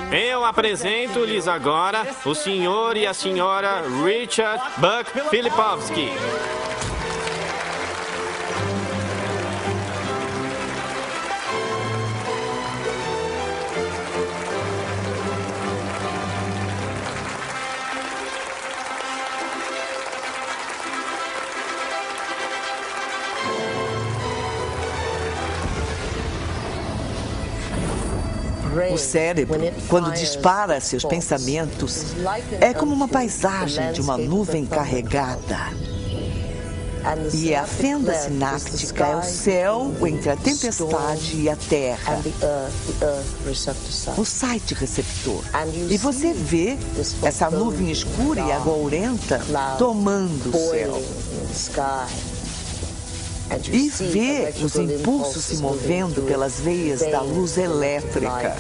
Eu apresento-lhes agora o senhor e a senhora Richard Buck Filipowski. O cérebro, quando dispara seus pensamentos, é como uma paisagem de uma nuvem carregada. E a fenda sináptica é o céu entre a tempestade e a terra. O site receptor. E você vê essa nuvem escura e agourenta tomando o céu. E vê os impulsos se movendo pelas veias da luz elétrica.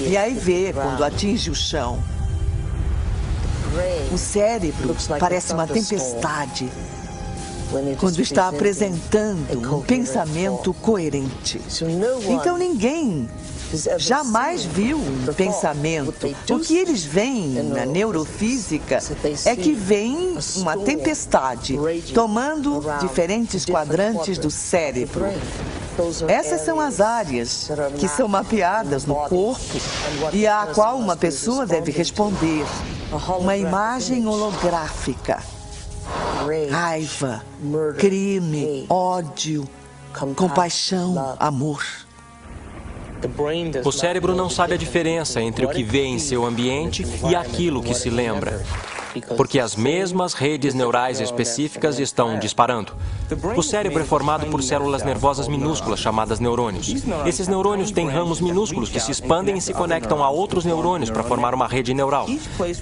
E aí vê quando atinge o chão. O cérebro parece uma tempestade quando está apresentando um pensamento coerente. Então ninguém jamais viu um pensamento. O que eles veem na neurofísica é que vem uma tempestade tomando diferentes quadrantes do cérebro. Essas são as áreas que são mapeadas no corpo e a qual uma pessoa deve responder. Uma imagem holográfica. Raiva, crime, ódio, compaixão, amor. O cérebro não sabe a diferença entre o que vê em seu ambiente e aquilo que se lembra, porque as mesmas redes neurais específicas estão disparando. O cérebro é formado por células nervosas minúsculas chamadas neurônios. Esses neurônios têm ramos minúsculos que se expandem e se conectam a outros neurônios para formar uma rede neural.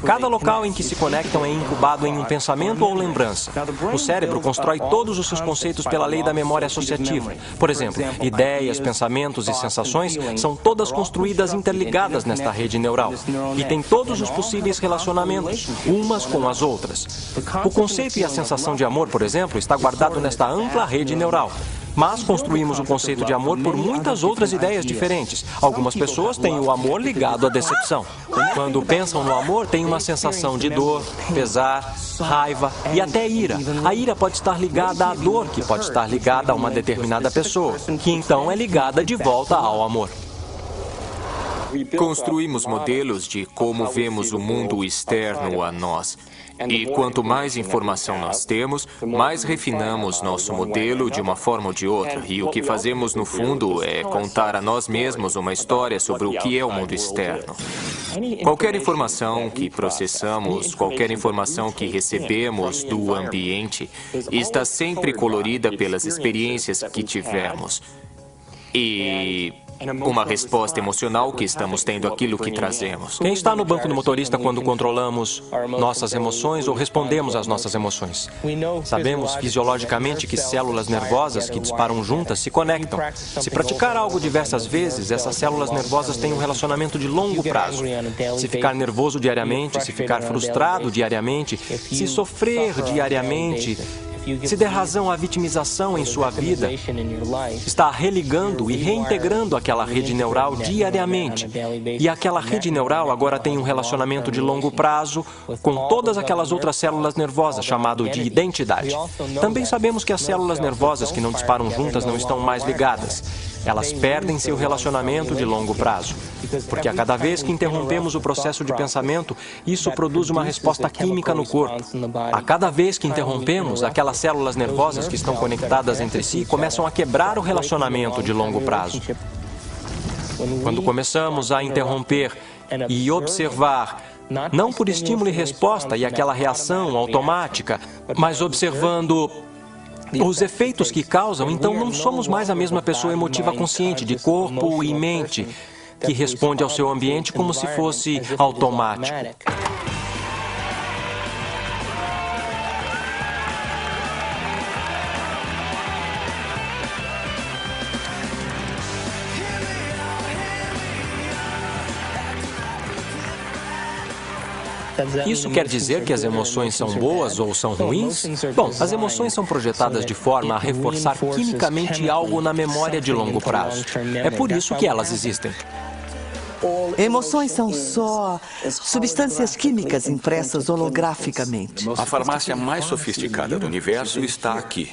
Cada local em que se conectam é incubado em um pensamento ou lembrança. O cérebro constrói todos os seus conceitos pela lei da memória associativa. Por exemplo, ideias, pensamentos e sensações são todas construídas interligadas nesta rede neural e têm todos os possíveis relacionamentos, umas com as outras. O conceito e a sensação de amor, por exemplo, está guardado nesta ampla rede neural. Mas construímos o conceito de amor por muitas outras ideias diferentes. Algumas pessoas têm o amor ligado à decepção. Quando pensam no amor, têm uma sensação de dor, pesar, raiva e até ira. A ira pode estar ligada à dor, que pode estar ligada a uma determinada pessoa, que então é ligada de volta ao amor. Construímos modelos de como vemos o mundo externo a nós. E quanto mais informação nós temos, mais refinamos nosso modelo de uma forma ou de outra. E o que fazemos, no fundo, é contar a nós mesmos uma história sobre o que é o mundo externo. Qualquer informação que processamos, qualquer informação que recebemos do ambiente, está sempre colorida pelas experiências que tivemos. E uma resposta emocional que estamos tendo àquilo que trazemos. Quem está no banco do motorista quando controlamos nossas emoções ou respondemos às nossas emoções? Sabemos fisiologicamente que células nervosas que disparam juntas se conectam. Se praticar algo diversas vezes, essas células nervosas têm um relacionamento de longo prazo. Se ficar nervoso diariamente, se ficar frustrado diariamente, se sofrer diariamente, se der razão à vitimização em sua vida, está religando e reintegrando aquela rede neural diariamente. E aquela rede neural agora tem um relacionamento de longo prazo com todas aquelas outras células nervosas, chamado de identidade. Também sabemos que as células nervosas que não disparam juntas não estão mais ligadas. Elas perdem seu relacionamento de longo prazo. Porque a cada vez que interrompemos o processo de pensamento, isso produz uma resposta química no corpo. A cada vez que interrompemos, aquelas células nervosas que estão conectadas entre si começam a quebrar o relacionamento de longo prazo. Quando começamos a interromper e observar, não por estímulo e resposta e aquela reação automática, mas observando os efeitos que causam, então não somos mais a mesma pessoa emotiva consciente de corpo e mente que responde ao seu ambiente como se fosse automático. Isso quer dizer que as emoções são boas ou são ruins? Bom, as emoções são projetadas de forma a reforçar quimicamente algo na memória de longo prazo. É por isso que elas existem. Emoções são só substâncias químicas impressas holograficamente. A farmácia mais sofisticada do universo está aqui.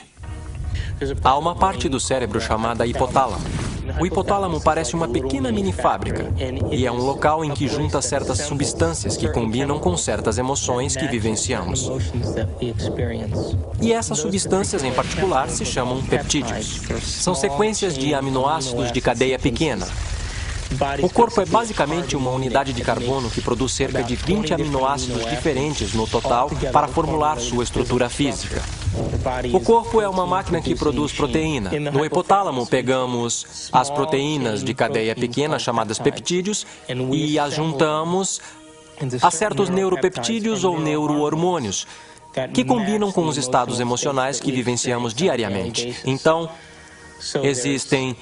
Há uma parte do cérebro chamada hipotálamo. O hipotálamo parece uma pequena mini fábrica e é um local em que junta certas substâncias que combinam com certas emoções que vivenciamos. E essas substâncias em particular se chamam peptídeos. São sequências de aminoácidos de cadeia pequena. O corpo é basicamente uma unidade de carbono que produz cerca de 20 aminoácidos diferentes no total para formular sua estrutura física. O corpo é uma máquina que produz proteína. No hipotálamo, pegamos as proteínas de cadeia pequena, chamadas peptídeos, e as juntamos a certos neuropeptídeos ou neurohormônios, que combinam com os estados emocionais que vivenciamos diariamente. Então, existem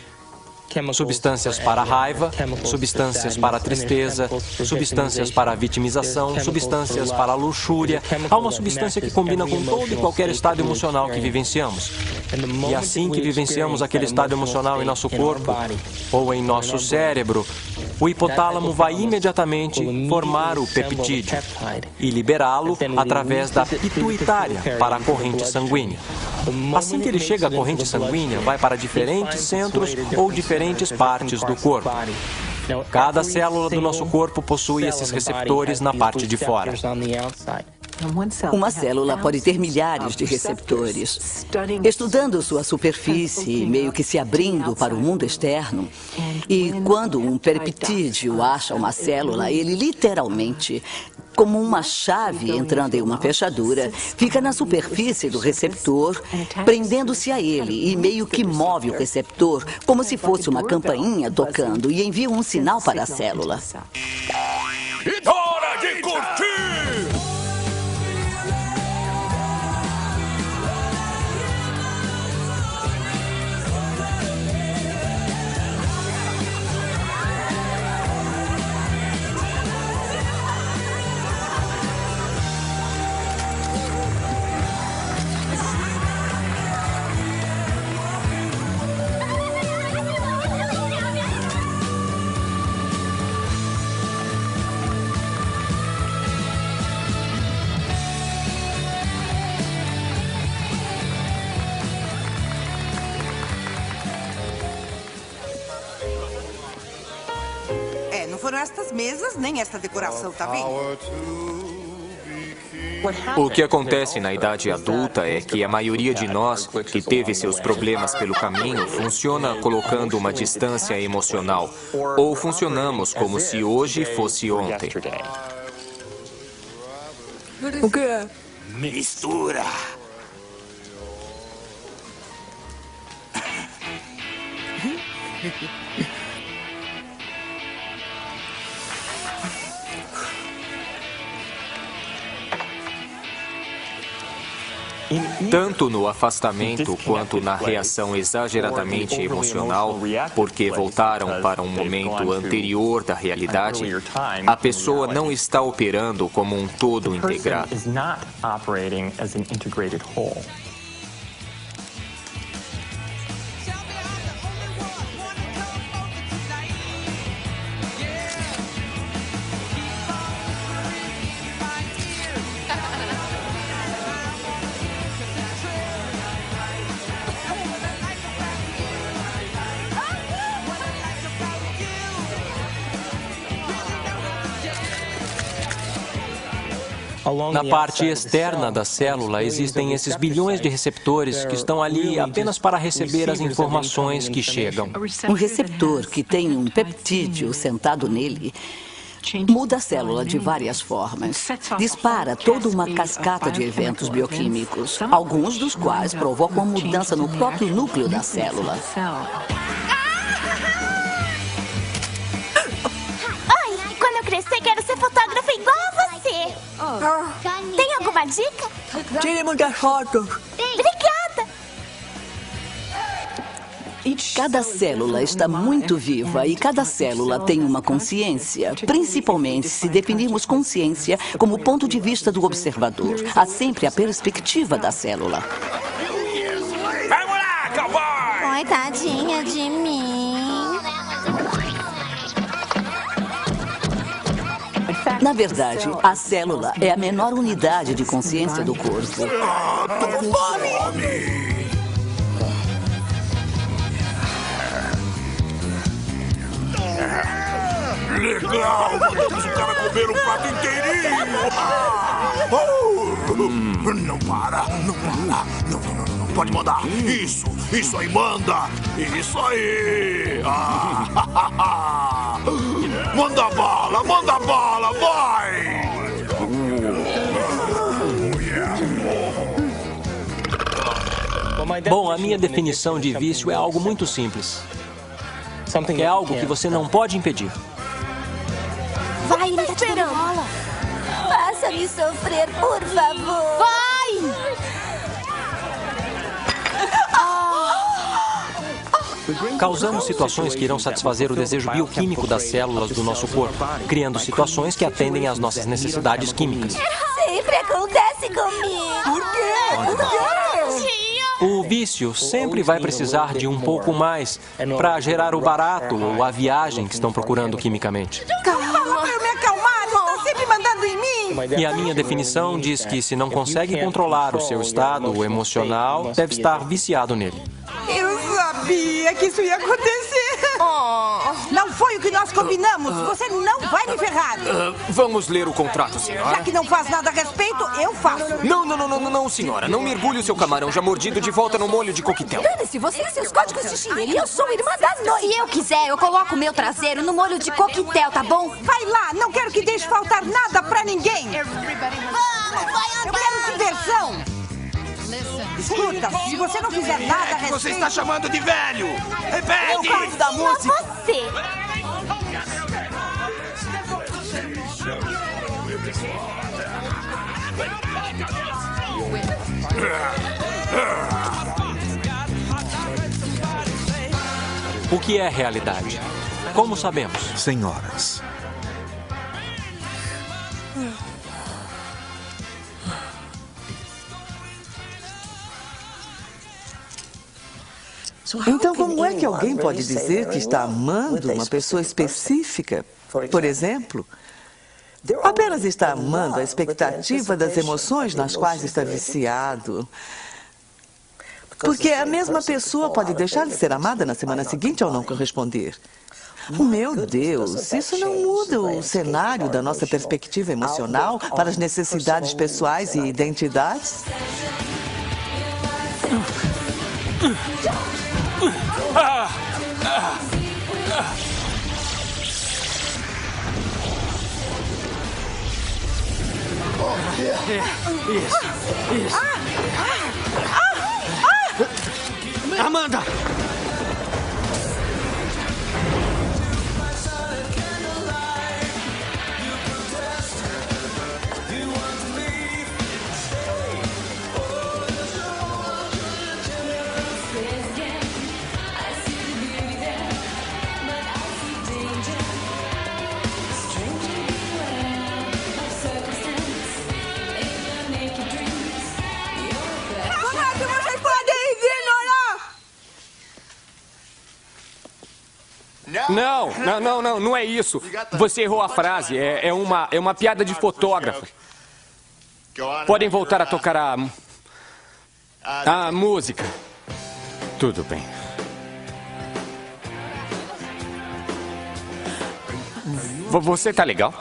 substâncias para a raiva, substâncias para a tristeza, substâncias para a vitimização, substâncias para a luxúria. Há uma substância que combina com todo e qualquer estado emocional que vivenciamos. E assim que vivenciamos aquele estado emocional em nosso corpo ou em nosso cérebro, o hipotálamo vai imediatamente formar o peptídeo e liberá-lo através da pituitária para a corrente sanguínea. Assim que ele chega à corrente sanguínea, vai para diferentes centros ou diferentes partes do corpo. Cada célula do nosso corpo possui esses receptores na parte de fora. Uma célula pode ter milhares de receptores. Estudando sua superfície, meio que se abrindo para o mundo externo, e quando um peptídeo acha uma célula, ele literalmente, como uma chave entrando em uma fechadura, fica na superfície do receptor, prendendo-se a ele e meio que move o receptor como se fosse uma campainha tocando e envia um sinal para a célula. E hora de curtir! Não foram estas mesas, nem esta decoração, tá vendo? O que acontece na idade adulta é que a maioria de nós que teve seus problemas pelo caminho funciona colocando uma distância emocional, ou funcionamos como se hoje fosse ontem. O que é? Mistura. Tanto no afastamento quanto na reação exageradamente emocional, porque voltaram para um momento anterior da realidade, a pessoa não está operando como um todo integrado. Na parte externa da célula existem esses bilhões de receptores que estão ali apenas para receber as informações que chegam. Um receptor que tem um peptídeo sentado nele muda a célula de várias formas. Dispara toda uma cascata de eventos bioquímicos, alguns dos quais provocam uma mudança no próprio núcleo da célula. Oi, quando eu crescer quero ser fotógrafa igual a você. Tem alguma dica? Tire muitas fotos. Obrigada. Cada célula está muito viva e cada célula tem uma consciência, principalmente se definirmos consciência como ponto de vista do observador. Há sempre a perspectiva da célula. Vamos lá, cowboy! Oi, tadinha de mim. Na verdade, a célula é a menor unidade de consciência do corpo. Tô com fome! Legal! Mandamos o cara comer o prato inteirinho! Não para! Não para! Não, pode mandar! Isso aí manda! Isso aí! Manda bala, vai! Bom, a minha definição de vício é algo muito simples. É algo que você não pode impedir. Vai, ele tá te dando bola. Faça-me sofrer, por favor. Vai! Causamos situações que irão satisfazer o desejo bioquímico das células do nosso corpo, criando situações que atendem às nossas necessidades químicas. Sempre acontece comigo. Por quê? O vício sempre vai precisar de um pouco mais para gerar o barato ou a viagem que estão procurando quimicamente. Calma pra eu me acalmar, está sempre mandando em mim. E a minha definição diz que se não consegue controlar o seu estado emocional, deve estar viciado nele. Eu sabia que isso ia acontecer. Não foi o que nós combinamos. Você não vai me ferrar. Vamos ler o contrato, senhora. Já que não faz nada a respeito, eu faço. Não, senhora. Não mergulhe o seu camarão já mordido de volta no molho de coquetel. Dane-se, você e seus códigos de chinelo. Eu sou irmã da noite. Se eu quiser, eu coloco o meu traseiro no molho de coquetel, tá bom? Vai lá, não quero que deixe faltar nada pra ninguém. Vamos, vai andar. Eu quero diversão. Escuta, se você não fizer nada a respeito... Você está chamando de velho! Repete! Eu gosto da música. Você. O que é realidade? Como sabemos? Senhoras. Então, como é que alguém pode dizer que está amando uma pessoa específica, por exemplo? Apenas está amando a expectativa das emoções nas quais está viciado. Porque a mesma pessoa pode deixar de ser amada na semana seguinte ao não corresponder. Meu Deus, isso não muda o cenário da nossa perspectiva emocional para as necessidades pessoais e identidades? Isso. Amanda! Não é isso. Você errou a frase. É uma piada de fotógrafo. Podem voltar a tocar a música. Tudo bem. Você tá legal?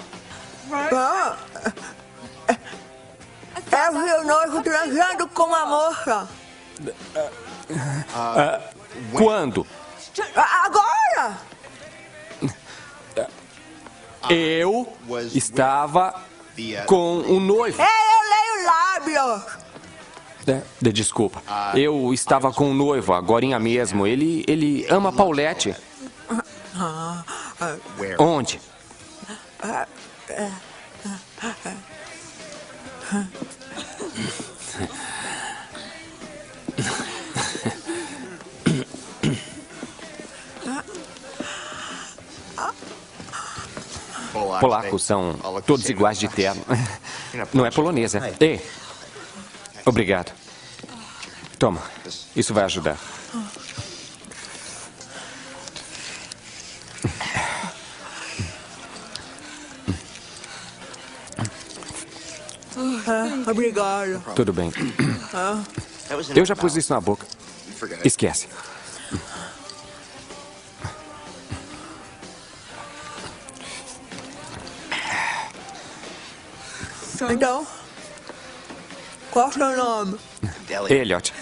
É o meu noivo transando com uma moça. Quando? Agora! Eu estava com um noivo. Eu leio lábios. Desculpa. Eu estava com um noivo, agorinha mesmo. Ele ama Paulette. Onde? Polacos são todos iguais de terno. Não é polonesa. Ei, obrigado. Toma, isso vai ajudar. Obrigado. Tudo bem. Eu já pus isso na boca. Esquece. Então, qual é o seu nome? Elliot.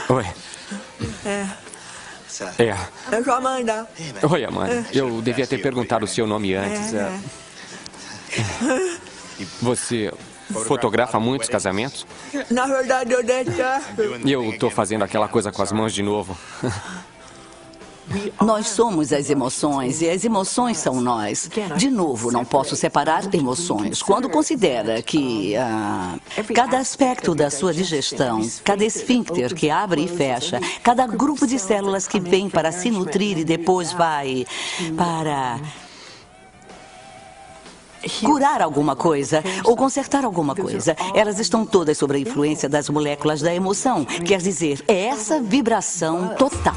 Oi. É. Eu sou Amanda. Oi, Amanda. Eu devia ter perguntado o seu nome antes. Você fotografa muitos casamentos? Na verdade, eu detesto. E eu estou fazendo aquela coisa com as mãos de novo. Nós somos as emoções e as emoções são nós. De novo, não posso separar emoções. Quando considera que cada aspecto da sua digestão, cada esfíncter que abre e fecha, cada grupo de células que vem para se nutrir e depois vai para curar alguma coisa ou consertar alguma coisa, elas estão todas sob a influência das moléculas da emoção. Quer dizer, é essa vibração total.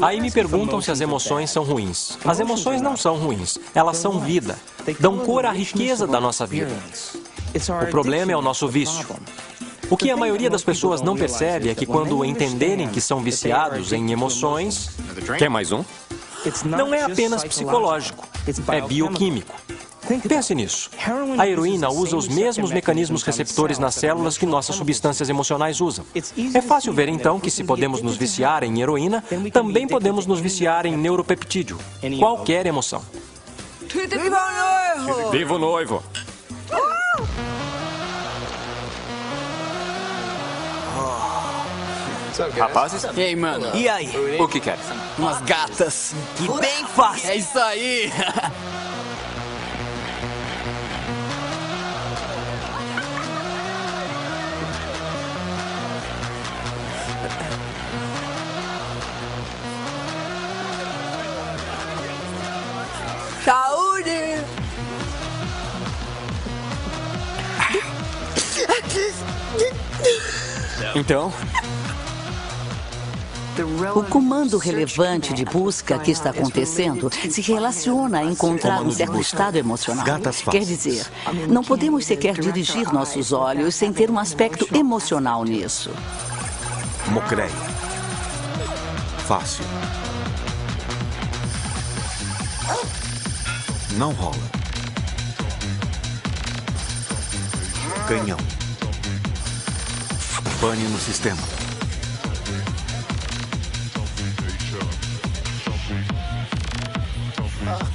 Aí me perguntam se as emoções são ruins. As emoções não são ruins. Elas são vida. Dão cor à riqueza da nossa vida. O problema é o nosso vício. O que a maioria das pessoas não percebe é que quando entenderem que são viciados em emoções... Quer mais um? Não é apenas psicológico. É bioquímico. Pense nisso. A heroína usa os mesmos mecanismos receptores nas células que nossas substâncias emocionais usam. É fácil ver, então, que se podemos nos viciar em heroína, também podemos nos viciar em neuropeptídeo, qualquer emoção. Viva o noivo! Viva o noivo! Rapazes? E aí, mano? E aí? O que quer? Umas gatas. Que bem fácil! É isso aí! Saúde! Então? O comando relevante de busca que está acontecendo se relaciona a encontrar um certo estado emocional. Quer dizer, não podemos sequer dirigir nossos olhos sem ter um aspecto emocional nisso. Mocreia. Fácil. Não rola. Canhão. Pane no sistema.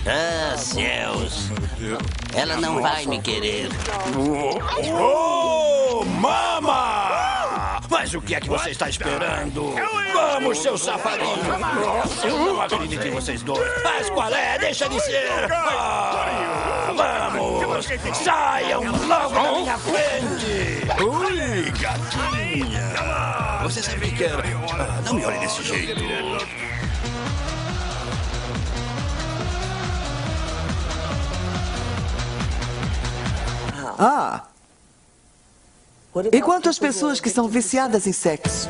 Ah, céus. Ela não vai me querer. Oh, mama! Mas o que é que você está esperando? Vamos, seu safadinho! Eu não acredito em vocês dois. Mas qual é? Deixa de ser! Vamos! Saiam logo da minha frente! Ui, gatinha! Você sabe que era... não me olhe desse jeito. Ah! E quanto às pessoas que são viciadas em sexo?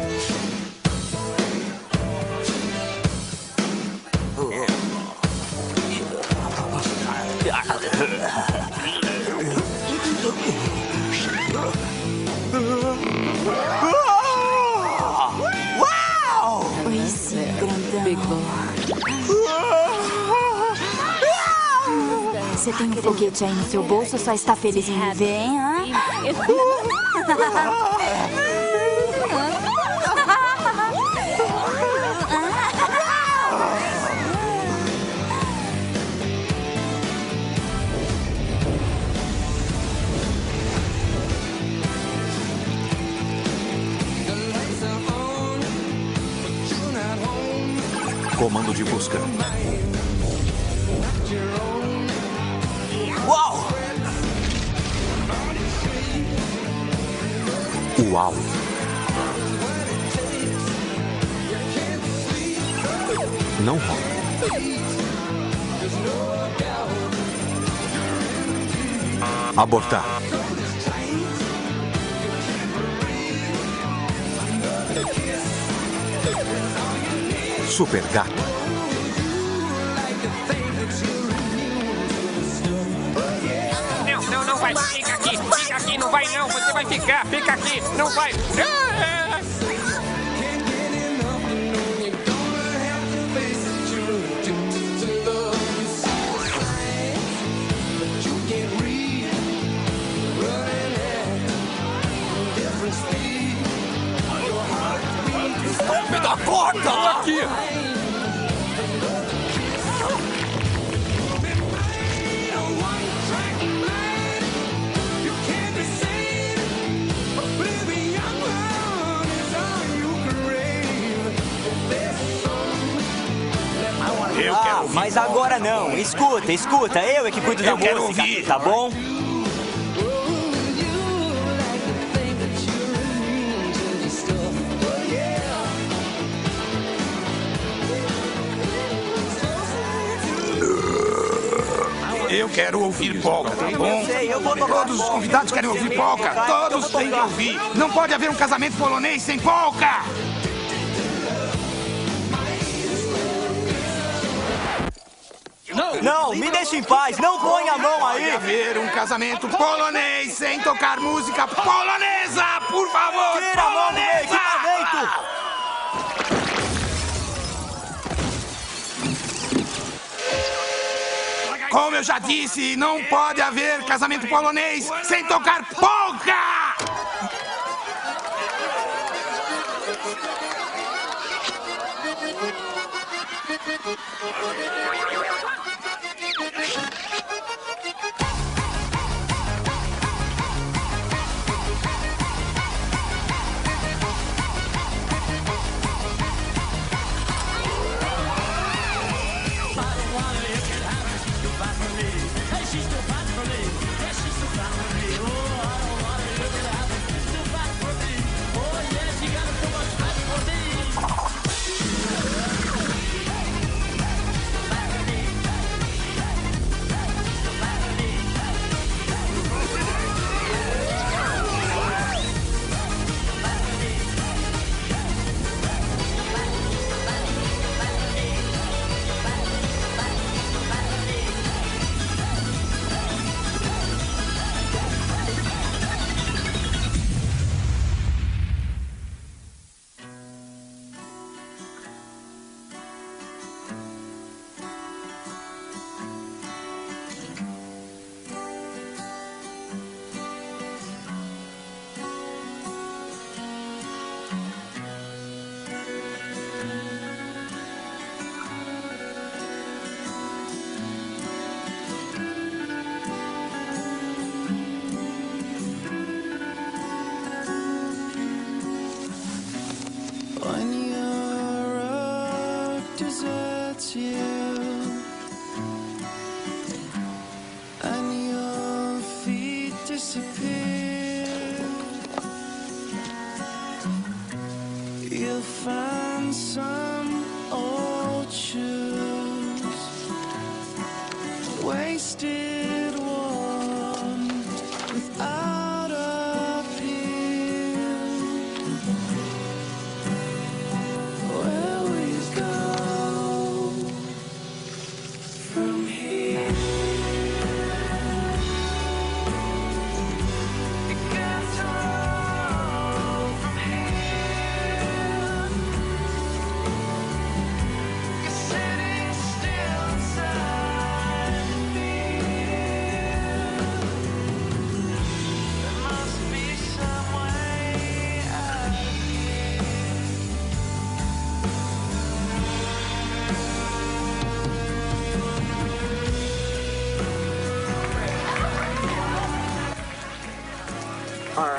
Uau! Oi, sim, grandão. Big Você tem um foguete aí no seu bolso ou só está feliz em viver, hein? Comando de busca. Uau! Uau! Não rola. Abortar. Super gato. Não vai, fica aqui, não vai não, você vai ficar, fica aqui, não vai. Eu quero ouvir. Mas agora não. Escuta, eu é que cuido da música. Eu quero ouvir. Tá bom? Eu quero ouvir polca, tá bom? Eu vou tocar Todos os convidados querem ouvir polca. Todos têm que ouvir. Não pode haver um casamento polonês sem polca. Não, me deixe em paz. Não ponha a mão aí. Pode haver um casamento polonês sem tocar música polonesa, por favor. Tira a mão do meu equipamento. Como eu já disse, não pode haver casamento polonês sem tocar polca!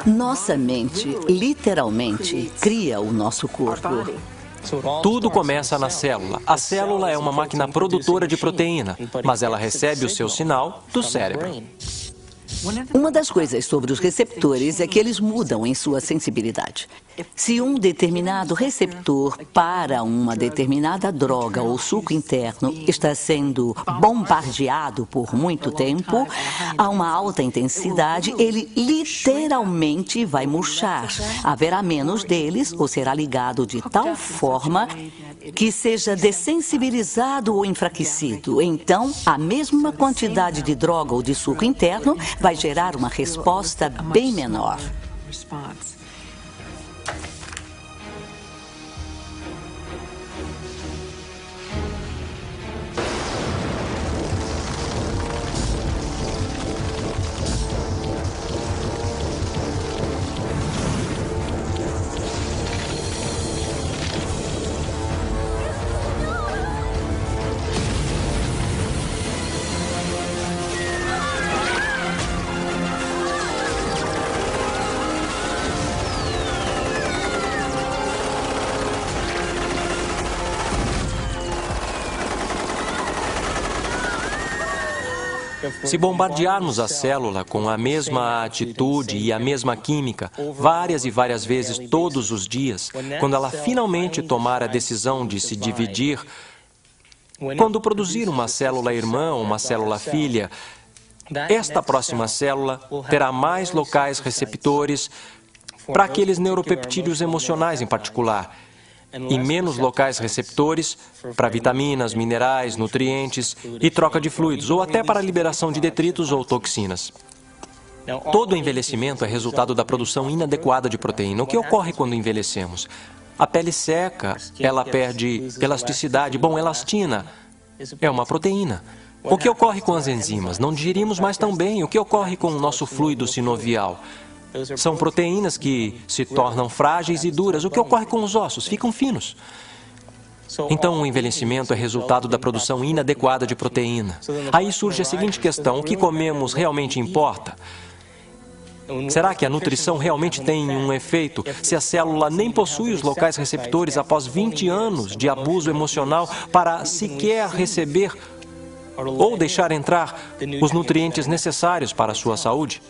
Nossa mente, literalmente, cria o nosso corpo. Tudo começa na célula. A célula é uma máquina produtora de proteína, mas ela recebe o seu sinal do cérebro. Uma das coisas sobre os receptores é que eles mudam em sua sensibilidade. Se um determinado receptor para uma determinada droga ou suco interno está sendo bombardeado por muito tempo, a uma alta intensidade, ele literalmente vai murchar. Haverá menos deles ou será ligado de tal forma que seja dessensibilizado ou enfraquecido. Então, a mesma quantidade de droga ou de suco interno vai gerar uma resposta bem menor. Se bombardearmos a célula com a mesma atitude e a mesma química, várias e várias vezes todos os dias, quando ela finalmente tomar a decisão de se dividir, quando produzir uma célula irmã ou uma célula filha, esta próxima célula terá mais locais receptores para aqueles neuropeptídeos emocionais em particular, e menos locais receptores para vitaminas, minerais, nutrientes e troca de fluidos, ou até para a liberação de detritos ou toxinas. Todo envelhecimento é resultado da produção inadequada de proteína. O que ocorre quando envelhecemos? A pele seca, ela perde elasticidade. Bom, elastina é uma proteína. O que ocorre com as enzimas? Não digerimos mais tão bem. O que ocorre com o nosso fluido sinovial? São proteínas que se tornam frágeis e duras. O que ocorre com os ossos? Ficam finos. Então, o envelhecimento é resultado da produção inadequada de proteína. Aí surge a seguinte questão: o que comemos realmente importa? Será que a nutrição realmente tem um efeito se a célula nem possui os locais receptores após 20 anos de abuso emocional para sequer receber ou deixar entrar os nutrientes necessários para a sua saúde?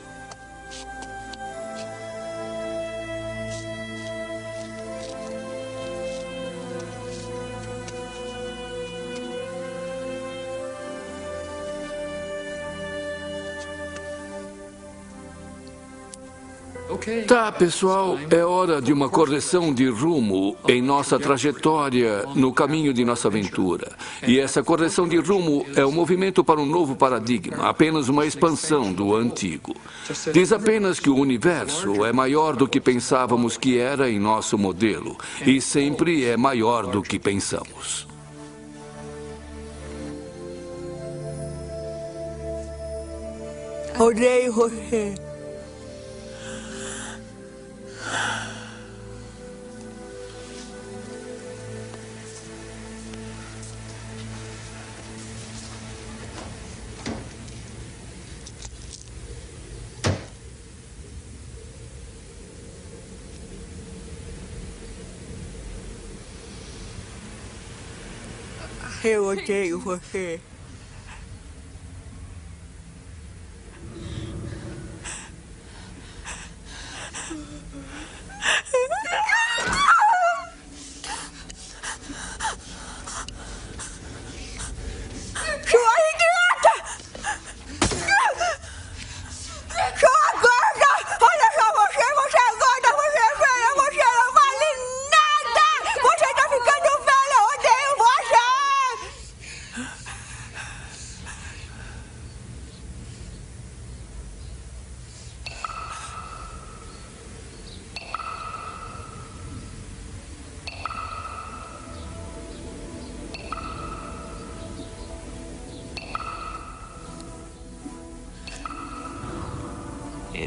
Tá, pessoal, é hora de uma correção de rumo em nossa trajetória no caminho de nossa aventura. E essa correção de rumo é um movimento para um novo paradigma, apenas uma expansão do antigo. Diz apenas que o universo é maior do que pensávamos que era em nosso modelo, e sempre é maior do que pensamos. Odeio você. Eu odeio você.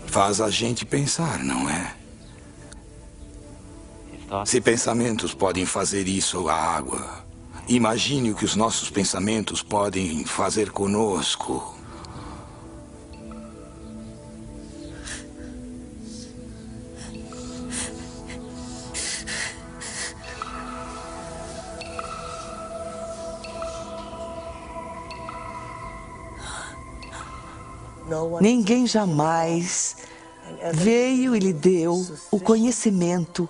Faz a gente pensar, não é? Se pensamentos podem fazer isso à água, imagine o que os nossos pensamentos podem fazer conosco. Ninguém jamais veio e lhe deu o conhecimento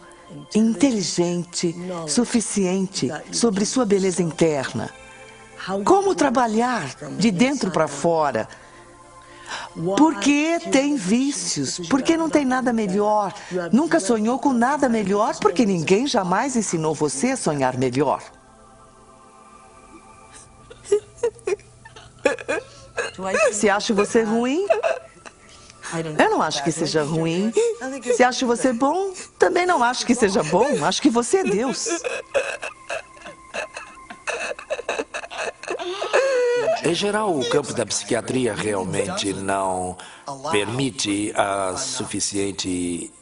inteligente suficiente sobre sua beleza interna. Como trabalhar de dentro para fora. Porque tem vícios, porque não tem nada melhor. Nunca sonhou com nada melhor, porque ninguém jamais ensinou você a sonhar melhor. Se acho você ruim, eu não acho que seja ruim. Se acho você bom, também não acho que seja bom. Acho que você é Deus. Em geral, o campo da psiquiatria realmente não permite a suficiente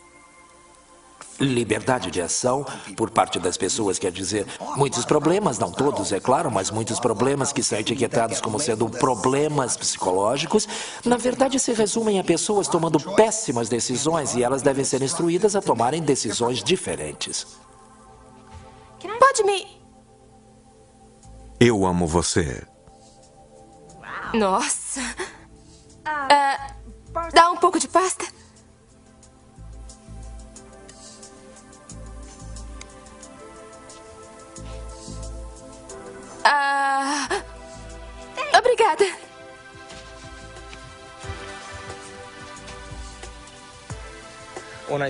liberdade de ação por parte das pessoas, quer dizer, muitos problemas, não todos, é claro, mas muitos problemas que são etiquetados como sendo problemas psicológicos, na verdade se resumem a pessoas tomando péssimas decisões e elas devem ser instruídas a tomarem decisões diferentes. Pode me... Eu amo você. Nossa. pouco de pasta? Obrigada.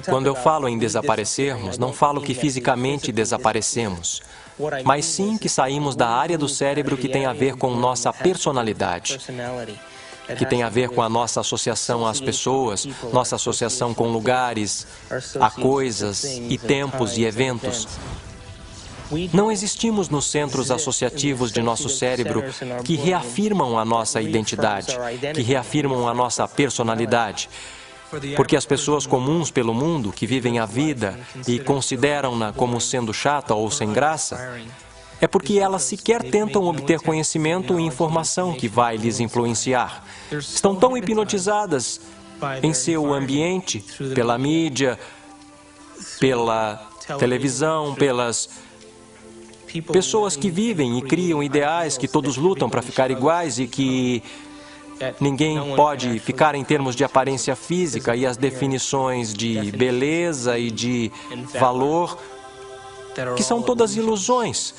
Quando eu falo em desaparecermos, não falo que fisicamente desaparecemos, mas sim que saímos da área do cérebro que tem a ver com nossa personalidade, que tem a ver com a nossa associação às pessoas, nossa associação com lugares, a coisas e tempos e eventos. Não existimos nos centros associativos de nosso cérebro que reafirmam a nossa identidade, que reafirmam a nossa personalidade. Porque as pessoas comuns pelo mundo, que vivem a vida e consideram-na como sendo chata ou sem graça, é porque elas sequer tentam obter conhecimento e informação que vai lhes influenciar. Estão tão hipnotizadas em seu ambiente, pela mídia, pela televisão, pelas pessoas que vivem e criam ideais que todos lutam para ficar iguais e que ninguém pode ficar em termos de aparência física e as definições de beleza e de valor, que são todas ilusões,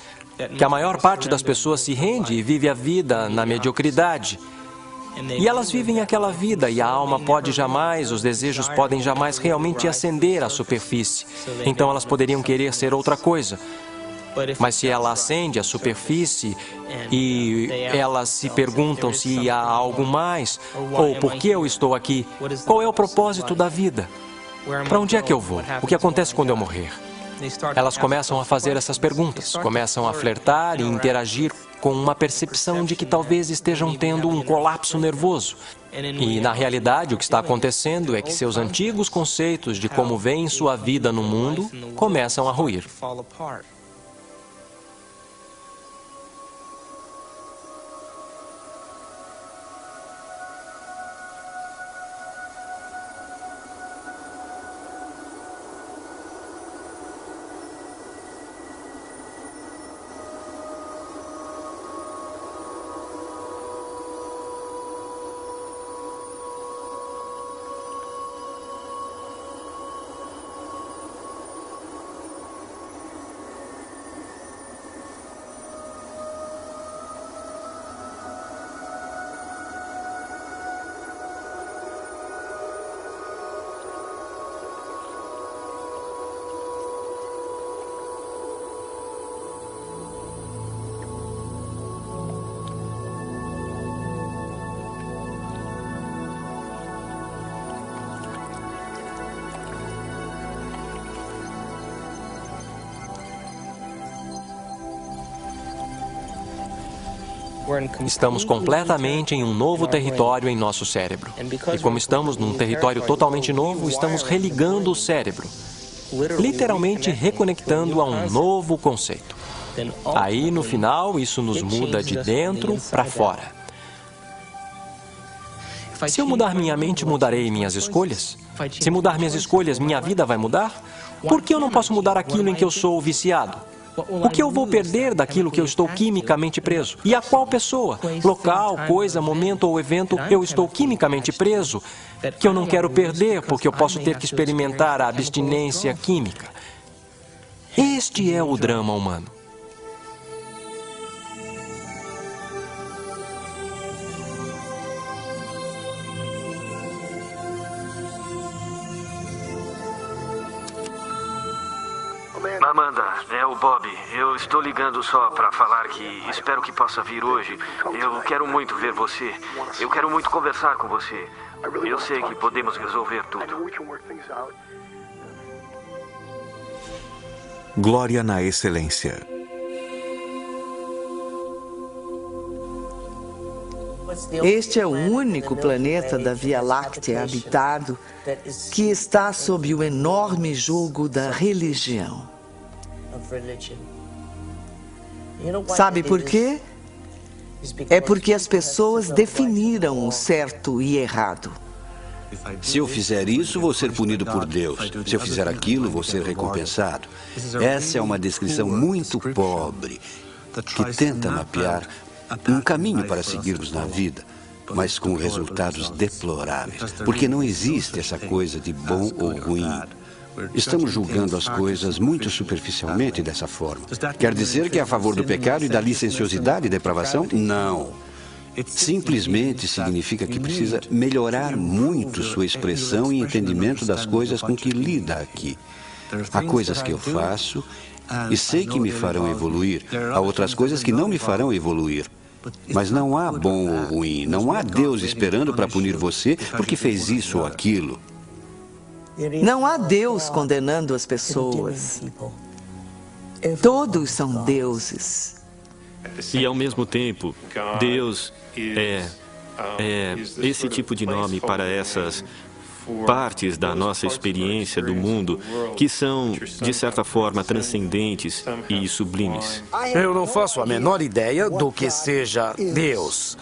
que a maior parte das pessoas se rende e vive a vida na mediocridade. E elas vivem aquela vida e a alma pode jamais, os desejos podem jamais realmente ascender à superfície. Então elas poderiam querer ser outra coisa. Mas se ela ascende à superfície e elas se perguntam se há algo mais, ou por que eu estou aqui, qual é o propósito da vida? Para onde é que eu vou? O que acontece quando eu morrer? Elas começam a fazer essas perguntas, começam a flertar e interagir com uma percepção de que talvez estejam tendo um colapso nervoso. E, na realidade, o que está acontecendo é que seus antigos conceitos de como veem sua vida no mundo começam a ruir. Estamos completamente em um novo território em nosso cérebro. E como estamos num território totalmente novo, estamos religando o cérebro, literalmente reconectando a um novo conceito. Aí, no final, isso nos muda de dentro para fora. Se eu mudar minha mente, mudarei minhas escolhas? Se mudar minhas escolhas, minha vida vai mudar? Por que eu não posso mudar aquilo em que eu sou viciado? O que eu vou perder daquilo que eu estou quimicamente preso? E a qual pessoa, local, coisa, momento ou evento eu estou quimicamente preso, que eu não quero perder porque eu posso ter que experimentar a abstinência química? Este é o drama humano. Amanda, é o Bob. Eu estou ligando só para falar que espero que possa vir hoje. Eu quero muito ver você. Eu quero muito conversar com você. Eu sei que podemos resolver tudo. Glória na excelência. Este é o único planeta da Via Láctea habitado que está sob o enorme jugo da religião. Sabe por quê? É porque as pessoas definiram o certo e errado. Se eu fizer isso, vou ser punido por Deus. Se eu fizer aquilo, vou ser recompensado. Essa é uma descrição muito pobre que tenta mapear um caminho para seguirmos na vida. mas com resultados deploráveis. Porque não existe essa coisa de bom ou ruim. Estamos julgando as coisas muito superficialmente dessa forma. Quer dizer que é a favor do pecado e da licenciosidade e depravação? Não. Simplesmente significa que precisa melhorar muito sua expressão e entendimento das coisas com que lida aqui. Há coisas que eu faço e sei que me farão evoluir. Há outras coisas que não me farão evoluir. Mas não há bom ou ruim. Não há Deus esperando para punir você porque fez isso ou aquilo. Não há Deus condenando as pessoas. Todos são deuses. E, ao mesmo tempo, Deus é esse tipo de nome para essas partes da nossa experiência do mundo que são, de certa forma, transcendentes e sublimes. Eu não faço a menor ideia do que seja Deus.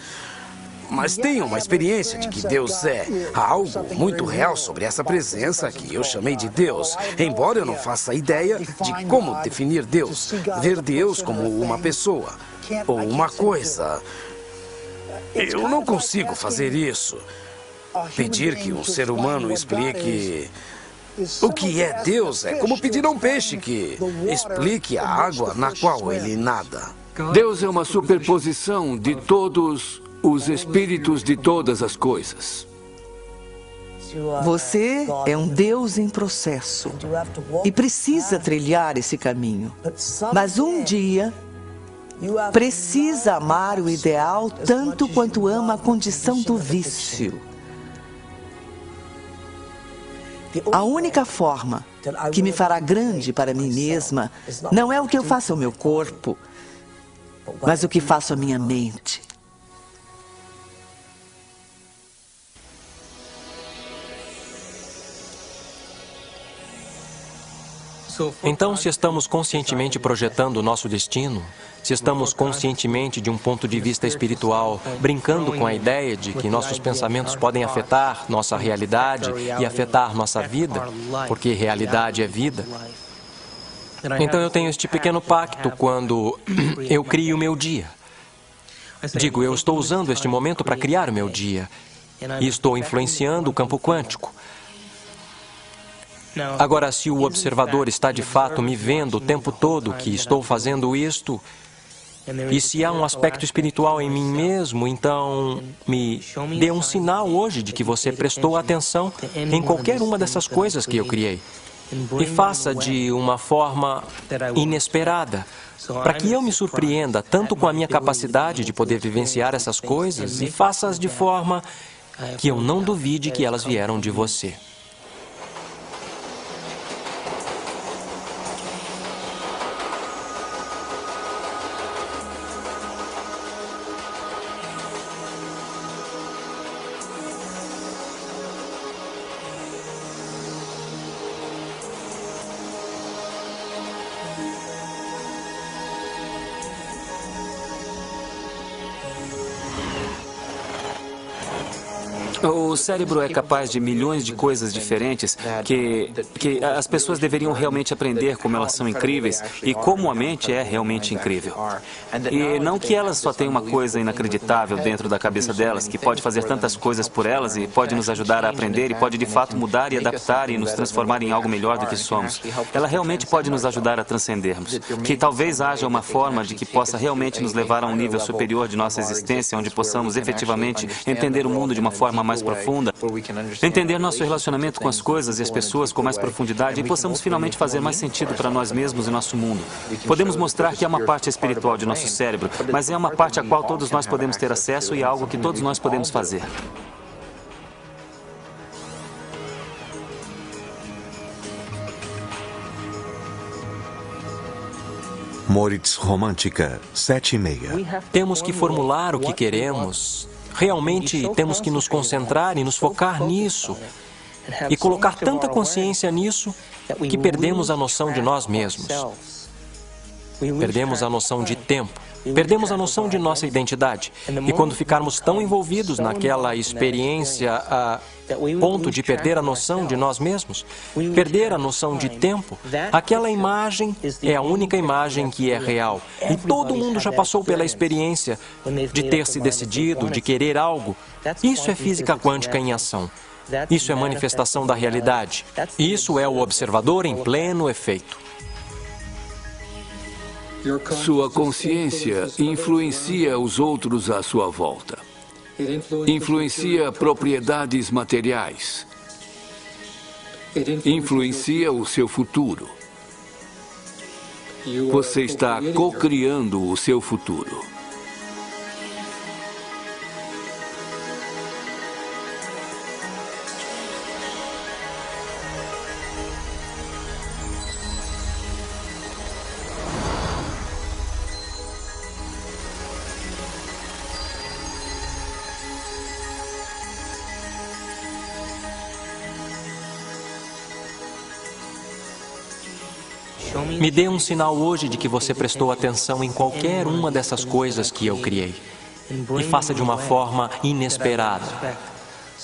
Mas tenho uma experiência de que Deus é. Há algo muito real sobre essa presença que eu chamei de Deus. Embora eu não faça ideia de como definir Deus. Ver Deus como uma pessoa ou uma coisa. Eu não consigo fazer isso. Pedir que um ser humano explique o que é Deus é como pedir a um peixe que explique a água na qual ele nada. Deus é uma superposição de todos os espíritos de todas as coisas. Você é um Deus em processo e precisa trilhar esse caminho. Mas um dia precisa amar o ideal tanto quanto ama a condição do vício. A única forma que me fará grande para mim mesma não é o que eu faço ao meu corpo, mas o que faço à minha mente. Então, se estamos conscientemente projetando o nosso destino, se estamos conscientemente, de um ponto de vista espiritual, brincando com a ideia de que nossos pensamentos podem afetar nossa realidade e afetar nossa vida, porque realidade é vida, então eu tenho este pequeno pacto quando eu crio o meu dia. Digo, eu estou usando este momento para criar o meu dia e estou influenciando o campo quântico. Agora, se o observador está de fato me vendo o tempo todo que estou fazendo isto, e se há um aspecto espiritual em mim mesmo, então me dê um sinal hoje de que você prestou atenção em qualquer uma dessas coisas que eu criei. E faça de uma forma inesperada, para que eu me surpreenda tanto com a minha capacidade de poder vivenciar essas coisas, e faça-as de forma que eu não duvide que elas vieram de você. O cérebro é capaz de milhões de coisas diferentes que as pessoas deveriam realmente aprender como elas são incríveis e como a mente é realmente incrível. E não que elas só tenham uma coisa inacreditável dentro da cabeça delas, que pode fazer tantas coisas por elas e pode nos ajudar a aprender e pode de fato mudar e adaptar e nos transformar em algo melhor do que somos. Ela realmente pode nos ajudar a transcendermos. Que talvez haja uma forma de que possa realmente nos levar a um nível superior de nossa existência, onde possamos efetivamente entender o mundo de uma forma mais profunda, entender nosso relacionamento com as coisas e as pessoas com mais profundidade e possamos finalmente fazer mais sentido para nós mesmos e nosso mundo. Podemos mostrar que é uma parte espiritual de nosso cérebro, mas é uma parte a qual todos nós podemos ter acesso e é algo que todos nós podemos fazer. Moritz Romântica, 7:30. Temos que formular o que queremos. Realmente temos que nos concentrar e nos focar nisso. E colocar tanta consciência nisso que perdemos a noção de nós mesmos. Perdemos a noção de tempo. Perdemos a noção de nossa identidade. E quando ficarmos tão envolvidos naquela experiência a ponto de perder a noção de nós mesmos, perder a noção de tempo, aquela imagem é a única imagem que é real. E todo mundo já passou pela experiência de ter se decidido, de querer algo. Isso é física quântica em ação. Isso é manifestação da realidade. Isso é o observador em pleno efeito. Sua consciência influencia os outros à sua volta. Influencia propriedades materiais. Influencia o seu futuro. Você está co-criando o seu futuro. Me dê um sinal hoje de que você prestou atenção em qualquer uma dessas coisas que eu criei. E faça de uma forma inesperada,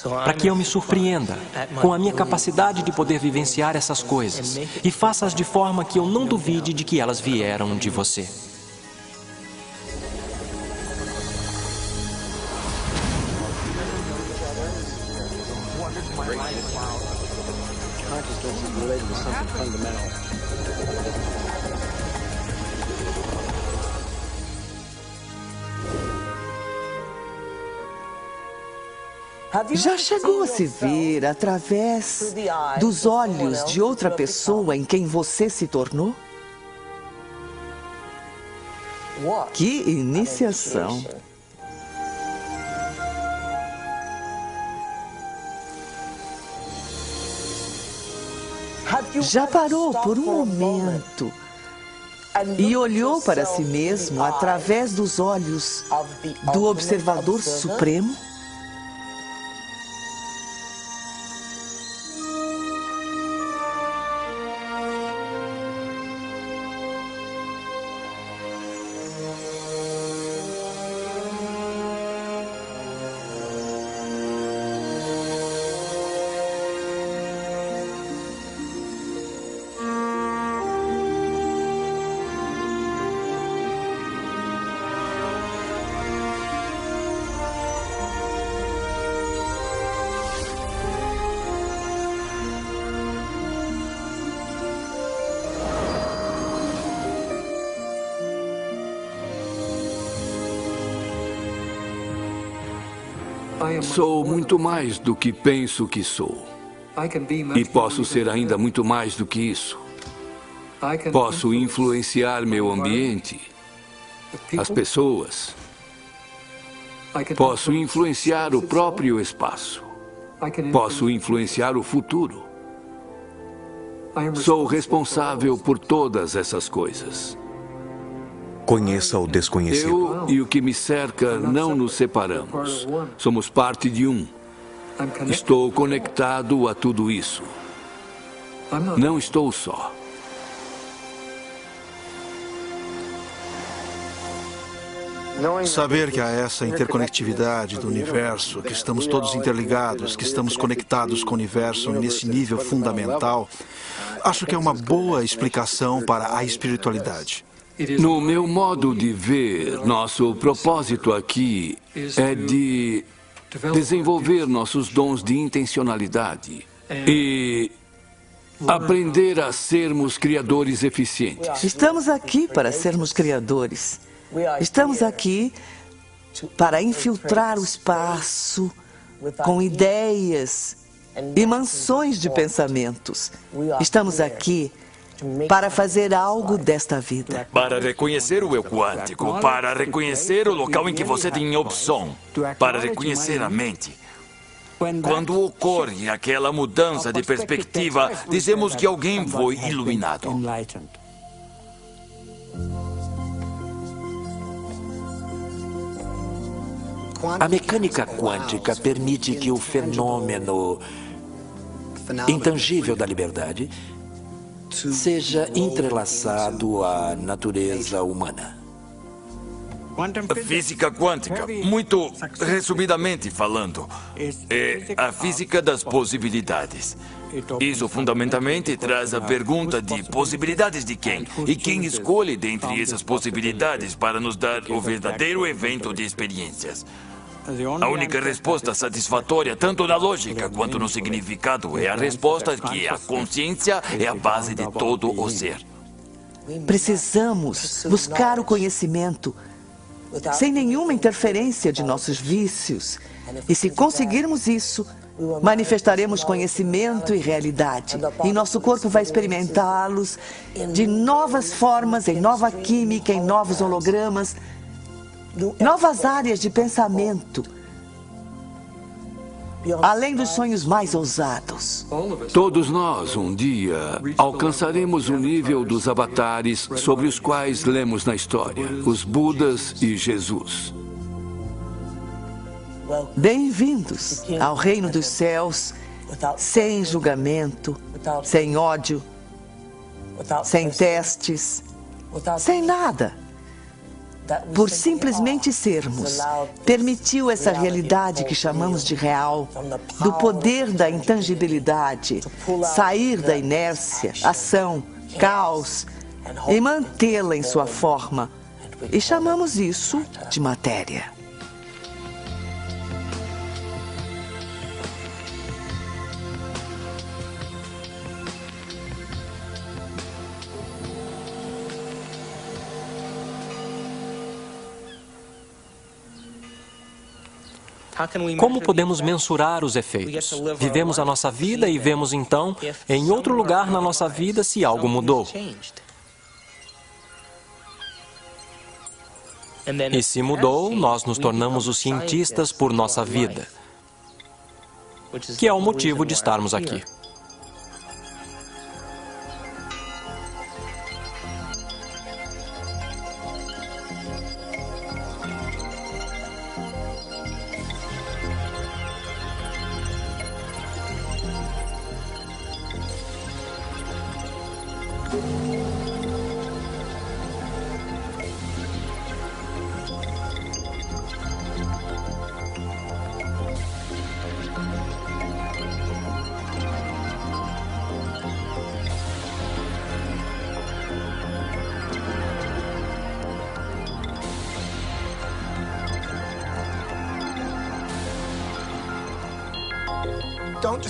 para que eu me surpreenda com a minha capacidade de poder vivenciar essas coisas. E faça-as de forma que eu não duvide de que elas vieram de você. Já chegou a se ver através dos olhos de outra pessoa em quem você se tornou? Que iniciação! Já parou por um momento e olhou para si mesmo através dos olhos do observador supremo? Sou muito mais do que penso que sou. E posso ser ainda muito mais do que isso. Posso influenciar meu ambiente, as pessoas. Posso influenciar o próprio espaço. Posso influenciar o futuro. Sou responsável por todas essas coisas. Conheça o desconhecido. Eu e o que me cerca não nos separamos. Somos parte de um. Estou conectado a tudo isso. Não estou só. Saber que há essa interconectividade do universo, que estamos todos interligados, que estamos conectados com o universo nesse nível fundamental, acho que é uma boa explicação para a espiritualidade. No meu modo de ver, nosso propósito aqui é de desenvolver nossos dons de intencionalidade e aprender a sermos criadores eficientes. Estamos aqui para sermos criadores. Estamos aqui para infiltrar o espaço com ideias e mansões de pensamentos. Estamos aqui para fazer algo desta vida. Para reconhecer o eu quântico, para reconhecer o local em que você tem opção, para reconhecer a mente. Quando ocorre aquela mudança de perspectiva, dizemos que alguém foi iluminado. A mecânica quântica permite que o fenômeno intangível da liberdade seja entrelaçado à natureza humana. Física quântica, muito resumidamente falando, é a física das possibilidades. Isso fundamentalmente traz a pergunta de possibilidades de quem? E quem escolhe dentre essas possibilidades para nos dar o verdadeiro evento de experiências. A única resposta satisfatória, tanto na lógica quanto no significado, é a resposta que a consciência é a base de todo o ser. Precisamos buscar o conhecimento sem nenhuma interferência de nossos vícios. E se conseguirmos isso, manifestaremos conhecimento e realidade. E nosso corpo vai experimentá-los de novas formas, em nova química, em novos hologramas, novas áreas de pensamento, além dos sonhos mais ousados. Todos nós, um dia, alcançaremos o nível dos avatares sobre os quais lemos na história, os Budas e Jesus. Bem-vindos ao reino dos céus, sem julgamento, sem ódio, sem testes, sem nada. Por simplesmente sermos, permitiu essa realidade que chamamos de real, do poder da intangibilidade, sair da inércia, ação, caos e mantê-la em sua forma. E chamamos isso de matéria. Como podemos mensurar os efeitos? Vivemos a nossa vida e vemos então, em outro lugar na nossa vida, se algo mudou. E se mudou, nós nos tornamos os cientistas por nossa vida, que é o motivo de estarmos aqui.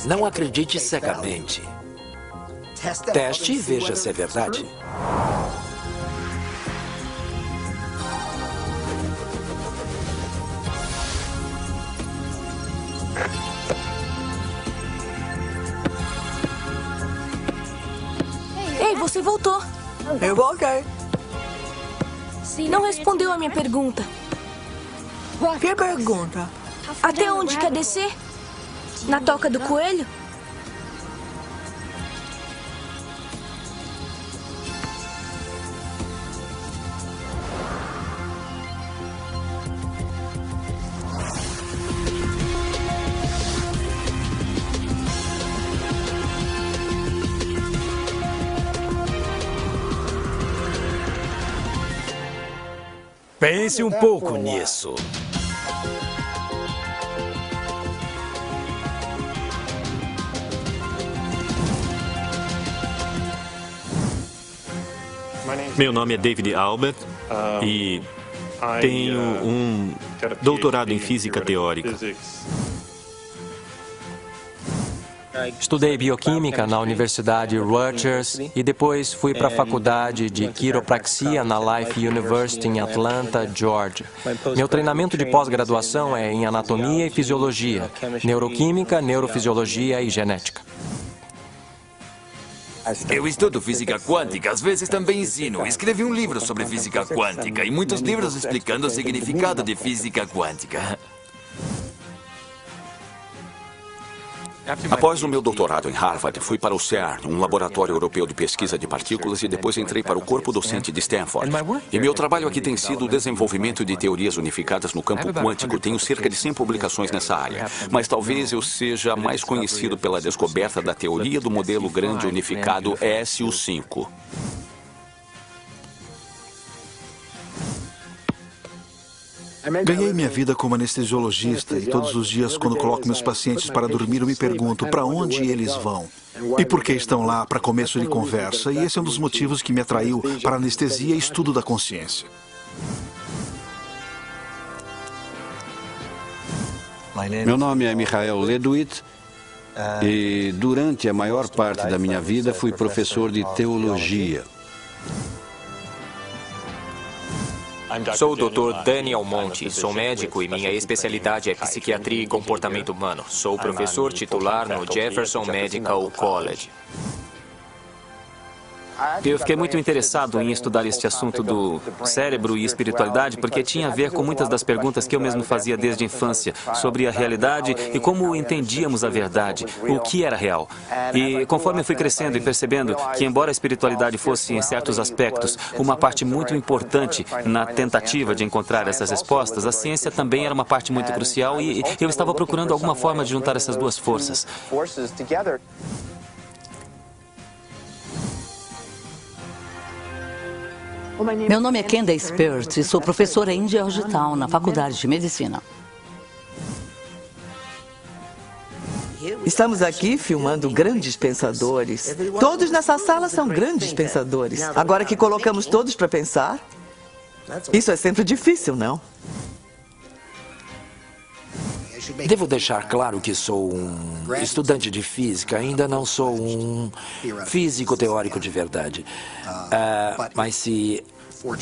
Não acredite cegamente. Teste e veja se é verdade. Ei, você voltou. Eu voltei. Não respondeu a minha pergunta. Que pergunta? Até onde quer descer? Na toca do coelho? Pense um pouco nisso. Meu nome é David Albert e tenho um doutorado em física teórica. Estudei bioquímica na Universidade Rutgers e depois fui para a faculdade de quiropraxia na Life University em Atlanta, Georgia. Meu treinamento de pós-graduação é em anatomia e fisiologia, neuroquímica, neurofisiologia e genética. Eu estudo física quântica, às vezes também ensino. Escrevi um livro sobre física quântica e muitos livros explicando o significado de física quântica. Após o meu doutorado em Harvard, fui para o CERN, um laboratório europeu de pesquisa de partículas, e depois entrei para o corpo docente de Stanford. E meu trabalho aqui tem sido o desenvolvimento de teorias unificadas no campo quântico. Tenho cerca de 100 publicações nessa área, mas talvez eu seja mais conhecido pela descoberta da teoria do modelo grande unificado SU5. Ganhei minha vida como anestesiologista e todos os dias, quando coloco meus pacientes para dormir, eu me pergunto para onde eles vão e por que estão lá para começo de conversa. E esse é um dos motivos que me atraiu para anestesia e estudo da consciência. Meu nome é Michael Ledwith e durante a maior parte da minha vida fui professor de teologia. Sou o Dr. Daniel Monte, sou médico e minha especialidade é psiquiatria e comportamento humano. Sou professor titular no Jefferson Medical College. Eu fiquei muito interessado em estudar este assunto do cérebro e espiritualidade porque tinha a ver com muitas das perguntas que eu mesmo fazia desde a infância sobre a realidade e como entendíamos a verdade, o que era real. E conforme eu fui crescendo e percebendo que, embora a espiritualidade fosse, em certos aspectos, uma parte muito importante na tentativa de encontrar essas respostas, a ciência também era uma parte muito crucial e eu estava procurando alguma forma de juntar essas duas forças. Meu nome é Kenda Spears e sou professora em Georgetown, na Faculdade de Medicina. Estamos aqui filmando grandes pensadores. Todos nessa sala são grandes pensadores. Agora que colocamos todos para pensar, isso é sempre difícil, não? Devo deixar claro que sou um estudante de física, ainda não sou um físico teórico de verdade. Mas se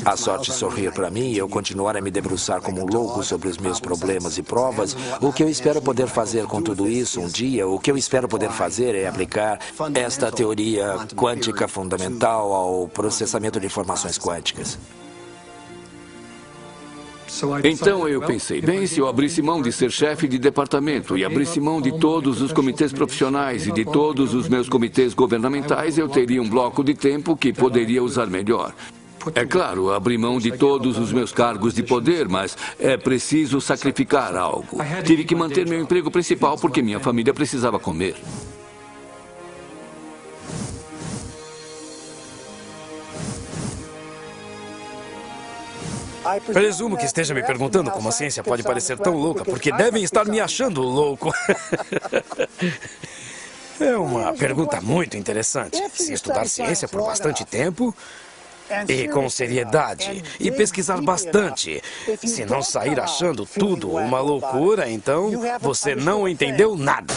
a sorte sorrir para mim e eu continuar a me debruçar como um louco sobre os meus problemas e provas, o que eu espero poder fazer com tudo isso um dia, o que eu espero poder fazer é aplicar esta teoria quântica fundamental ao processamento de informações quânticas. Então eu pensei, bem, se eu abrisse mão de ser chefe de departamento e abrisse mão de todos os comitês profissionais e de todos os meus comitês governamentais, eu teria um bloco de tempo que poderia usar melhor. É claro, abri mão de todos os meus cargos de poder, mas é preciso sacrificar algo. Tive que manter meu emprego principal porque minha família precisava comer. Presumo que esteja me perguntando como a ciência pode parecer tão louca, porque devem estar me achando louco. É uma pergunta muito interessante. Se estudar ciência por bastante tempo e com seriedade e pesquisar bastante, se não sair achando tudo uma loucura, então você não entendeu nada.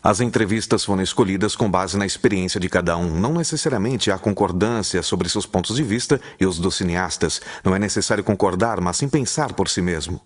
As entrevistas foram escolhidas com base na experiência de cada um. Não necessariamente há concordância sobre seus pontos de vista e os dos cineastas. Não é necessário concordar, mas sim pensar por si mesmo.